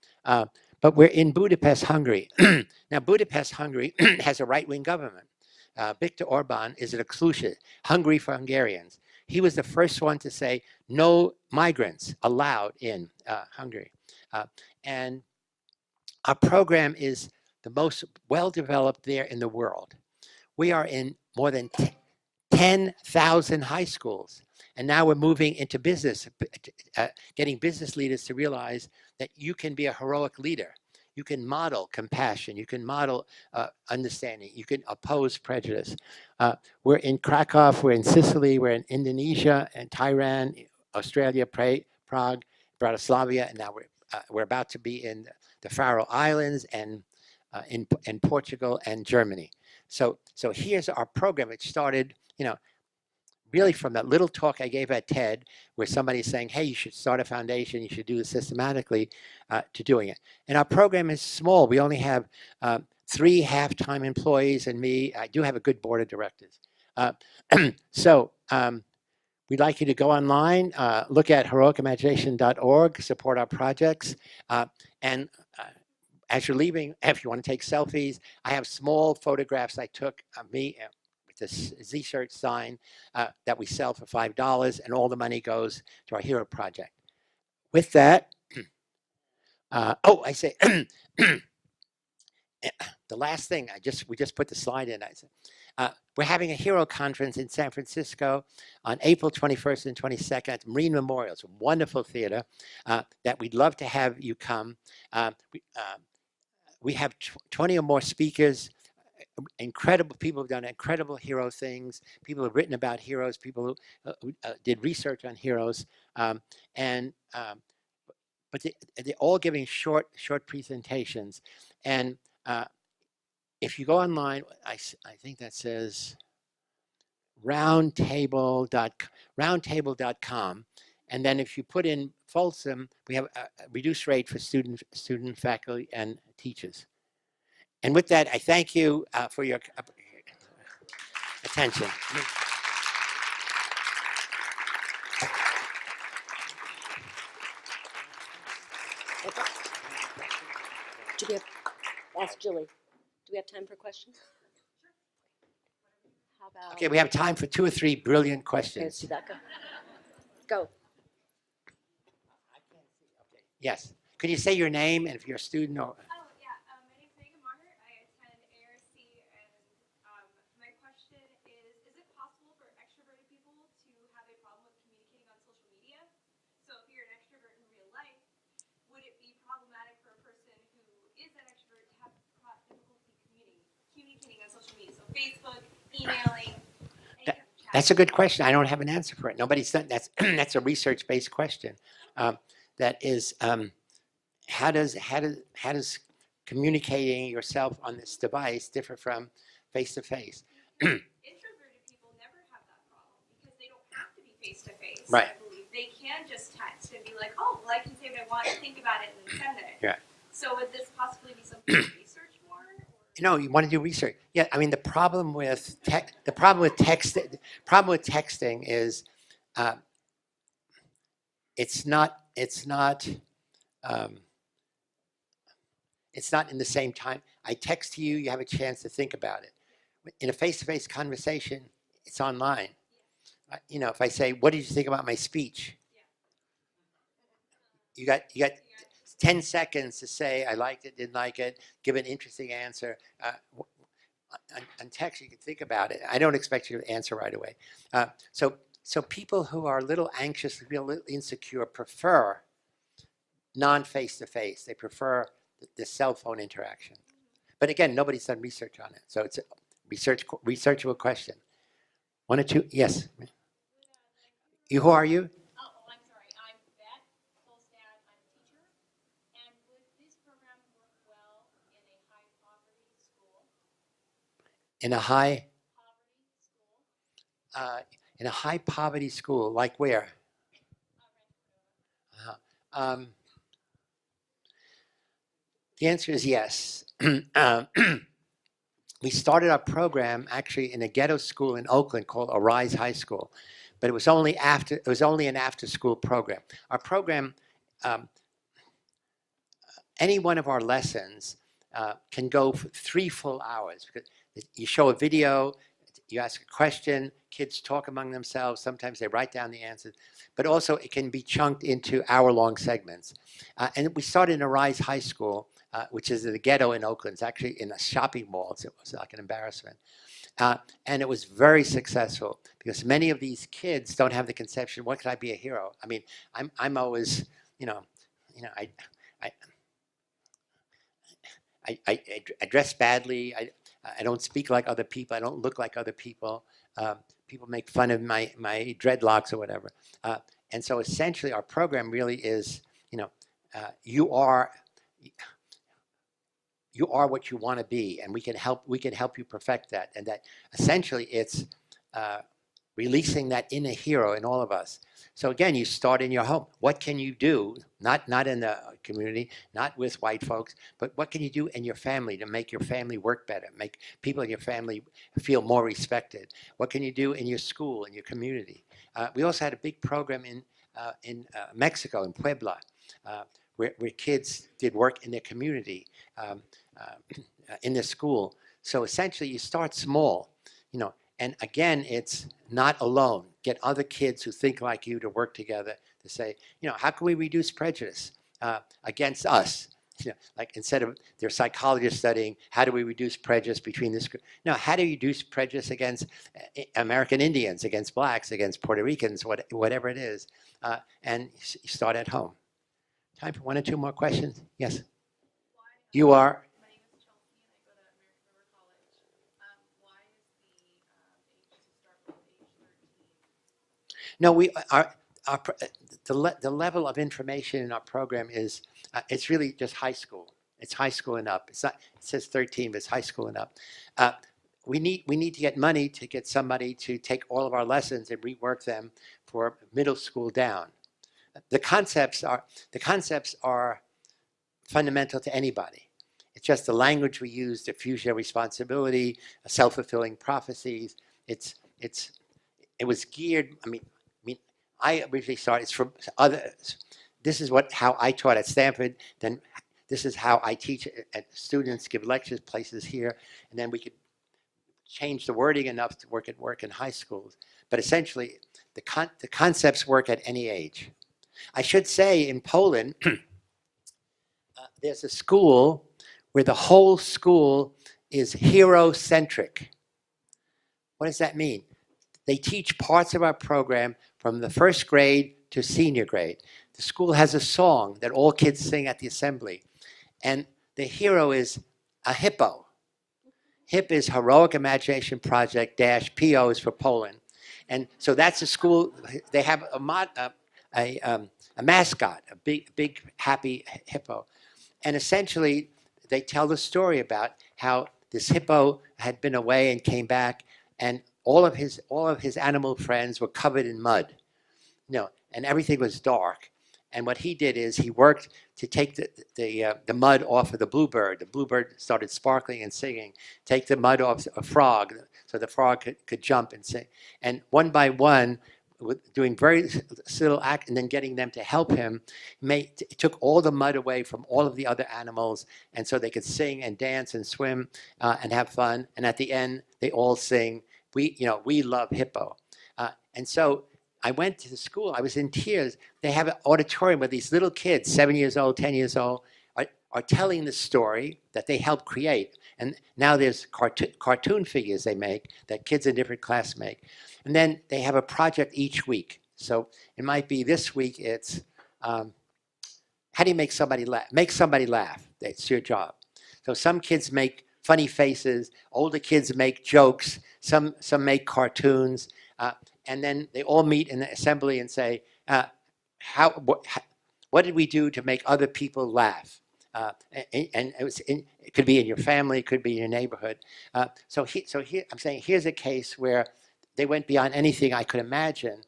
B: But we're in Budapest, Hungary. Now, Budapest, Hungary has a right-wing government. Viktor Orban is an exclusive, Hungary for Hungarians. He was the first one to say no migrants allowed in Hungary. And our program is the most well-developed there in the world. We are in more than 10,000 high schools. And now we're moving into business, getting business leaders to realize that you can be a heroic leader. You can model compassion. You can model understanding. You can oppose prejudice. We're in Krakow. We're in Sicily. We're in Indonesia and Tehran, Australia, Prague, Bratislava, and now we're about to be in the Faroe Islands and in Portugal and Germany. So here's our program. It started, really from that little talk I gave at TED, where somebody's saying, hey, you should start a foundation, you should do this systematically, to doing it. And our program is small. We only have 3 half-time employees and me. I do have a good board of directors. So we'd like you to go online, look at heroicimagination.org, support our projects. And as you're leaving, if you want to take selfies, I have small photographs I took of me this Z-shirt sign that we sell for $5, and all the money goes to our hero project. With that, I say, the last thing, we just put the slide in. I said, we're having a hero conference in San Francisco on April 21st and 22nd at Marine Memorial. It's a wonderful theater that we'd love to have you come. We have 20 or more speakers. Incredible people have done incredible hero things. People have written about heroes. People who did research on heroes, but they're all giving short presentations. And if you go online, I think that says roundtable.com, and then if you put in Folsom, we have a reduced rate for student, faculty, and teachers. And with that, I thank you for your attention.
A: Do we have, ask Julie, do we have time for questions? How about?
B: Okay, we have time for 2 or 3 brilliant
A: Okay,
B: questions.
A: let's do that. Go.
B: Yes. Could you say your name and if you're a student or?
C: Facebook, emailing.
B: That's a good question. I don't have an answer for it. Nobody's done that's that's a research-based question. That is, how does communicating yourself on this device differ from face-to-face?
C: Introverted people never have that problem because they don't have to be face-to-face.
B: Right.
C: I believe they can just text and be like, oh, well, I can say what I want, think about it, and then send it.
B: Yeah.
C: So would this possibly be something to research more?
B: No, you want to do research. Yeah, I mean the problem with texting is it's not in the same time. I text to you, you have a chance to think about it. In a face-to-face conversation, it's online. If I say, "What did you think about my speech?" You got 10 seconds to say, I liked it, didn't like it, give an interesting answer. On text, you can think about it. I don't expect you to answer right away. So people who are a little anxious, a little insecure prefer non-face-to-face. They prefer the cell phone interaction. But again, nobody's done research on it, so it's a researchable question. One or two, yes. You, who are you?
C: Oh, I'm sorry. I'm Beth Holstad. I'm a teacher. And would this program work well in a high-poverty school?
B: In a high poverty school, like where? The answer is yes. We started our program actually in a ghetto school in Oakland called Arise High School, but it was only an after-school program. Our program, any one of our lessons can go for 3 full hours because you show a video, you ask a question, kids talk among themselves, sometimes they write down the answers, but also it can be chunked into hour-long segments. And we started in Arise High School, which is in the ghetto in Oakland. It's actually in a shopping mall. So it was like an embarrassment. And it was very successful because many of these kids don't have the conception, what could I be a hero? I mean, I'm always, I dress badly. I don't speak like other people. I don't look like other people. People make fun of my dreadlocks or whatever. And so essentially our program really is, you are what you want to be, and we can help you perfect that. And that essentially it's releasing that inner hero in all of us. So again, you start in your home. What can you do? Not in the community, not with white folks, but what can you do in your family to make your family work better, make people in your family feel more respected? What can you do in your school, in your community? We also had a big program in Mexico, in Puebla, where kids did work in their community, in their school. So essentially, you start small, and again, it's not alone. Get other kids who think like you to work together to say, how can we reduce prejudice against us? Like instead of their psychologists studying, how do we reduce prejudice between this group? No, how do you reduce prejudice against American Indians, against blacks, against Puerto Ricans, whatever it is? And you start at home. Time for 1 or 2 more questions? Yes. You are? No, the level of information in our program is it's really just high school. It's high school and up. It's not. It says 13, but it's high school and up. We need to get money to get somebody to take all of our lessons and rework them for middle school down. The concepts are fundamental to anybody. It's just the language we use, diffusion of responsibility, self-fulfilling prophecies. It was geared. I originally started, it's from others. This is how I taught at Stanford. Then this is how I teach at students, give lectures, places here. And then we could change the wording enough to work in high schools. But essentially, the concepts work at any age. I should say in Poland, there's a school where the whole school is hero-centric. What does that mean? They teach parts of our program from the first grade to senior grade. The school has a song that all kids sing at the assembly. And the hero is a hippo. HIP is Heroic Imagination Project - PO is for Poland. And so that's a school, they have a mascot, a big happy hippo. And essentially they tell the story about how this hippo had been away and came back, and all of his animal friends were covered in mud, and everything was dark. And what he did is he worked to take the mud off of the bluebird. The bluebird started sparkling and singing. Take the mud off a frog, so the frog could jump and sing. And one by one, doing very little act, and then getting them to help him, took all the mud away from all of the other animals, and so they could sing and dance and swim and have fun. And at the end, they all sing, "We love hippo." And so I went to the school. I was in tears. They have an auditorium where these little kids, 7 years old, 10 years old, are telling the story that they helped create. And now there's cartoon figures they make that kids in different classes make. And then they have a project each week. So it might be this week, it's How do you make somebody laugh? Make somebody laugh. That's your job. So some kids make funny faces. Older kids make jokes. Some make cartoons. And then they all meet in the assembly and say, what did we do to make other people laugh? And it could be in your family, it could be in your neighborhood. So here, I'm saying here's a case where they went beyond anything I could imagine.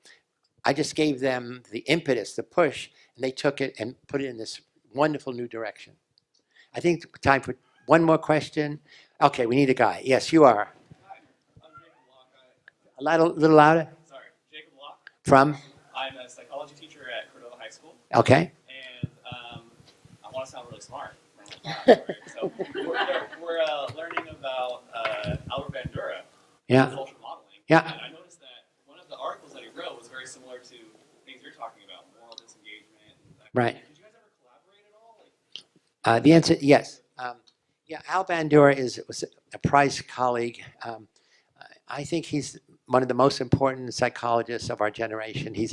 B: I just gave them the impetus, the push, and they took it and put it in this wonderful new direction. I think time for one more question. Okay, we need a guy. Yes, you are. A little louder.
D: Sorry, Jacob Locke.
B: From?
D: I'm a psychology teacher at Cordova High School.
B: Okay.
D: And I want to sound really smart. So we're learning about Albert Bandura.
B: Yeah.
D: Cultural modeling.
B: Yeah.
D: And I noticed that one of the articles that he wrote was very similar to things you're talking about, moral disengagement.
B: Right.
D: Did you guys ever collaborate at all?
B: The answer, yes. Yeah, Al Bandura was a prize colleague. I think he's one of the most important psychologists of our generation. He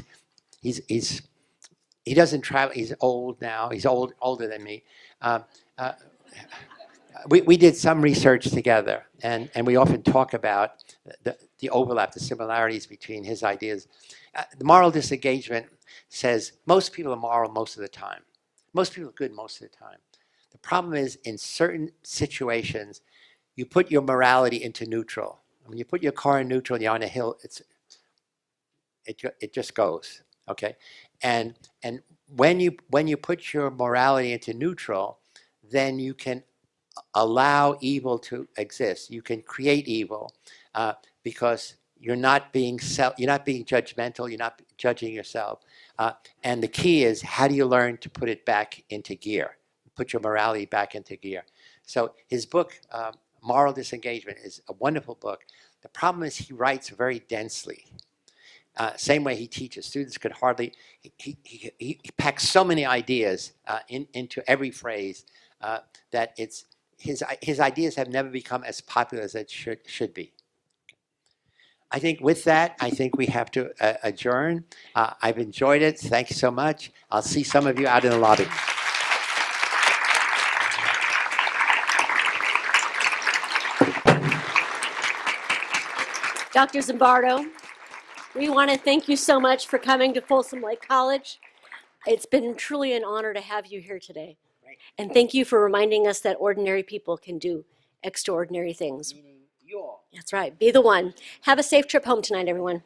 B: doesn't travel. He's old now. He's older than me. We did some research together, and we often talk about the overlap, the similarities between his ideas. The moral disengagement says most people are moral most of the time. Most people are good most of the time. The problem is in certain situations, you put your morality into neutral. When you put your car in neutral and you're on a hill, it just goes, okay? And when you put your morality into neutral, then you can allow evil to exist. You can create evil because you're not being judgmental. You're not judging yourself. And the key is, how do you learn to put it back into gear? Put your morality back into gear. So his book, Moral Disengagement, is a wonderful book. The problem is he writes very densely. Same way he teaches. Students could hardly, he packs so many ideas into every phrase that his ideas have never become as popular as it should be. I think with that, I think we have to adjourn. I've enjoyed it. Thank you so much. I'll see some of you out in the lobby.
A: Dr. Zimbardo, we want to thank you so much for coming to Folsom Lake College. It's been truly an honor to have you here today. And thank you for reminding us that ordinary people can do extraordinary things. That's right. Be the one. Have a safe trip home tonight, everyone.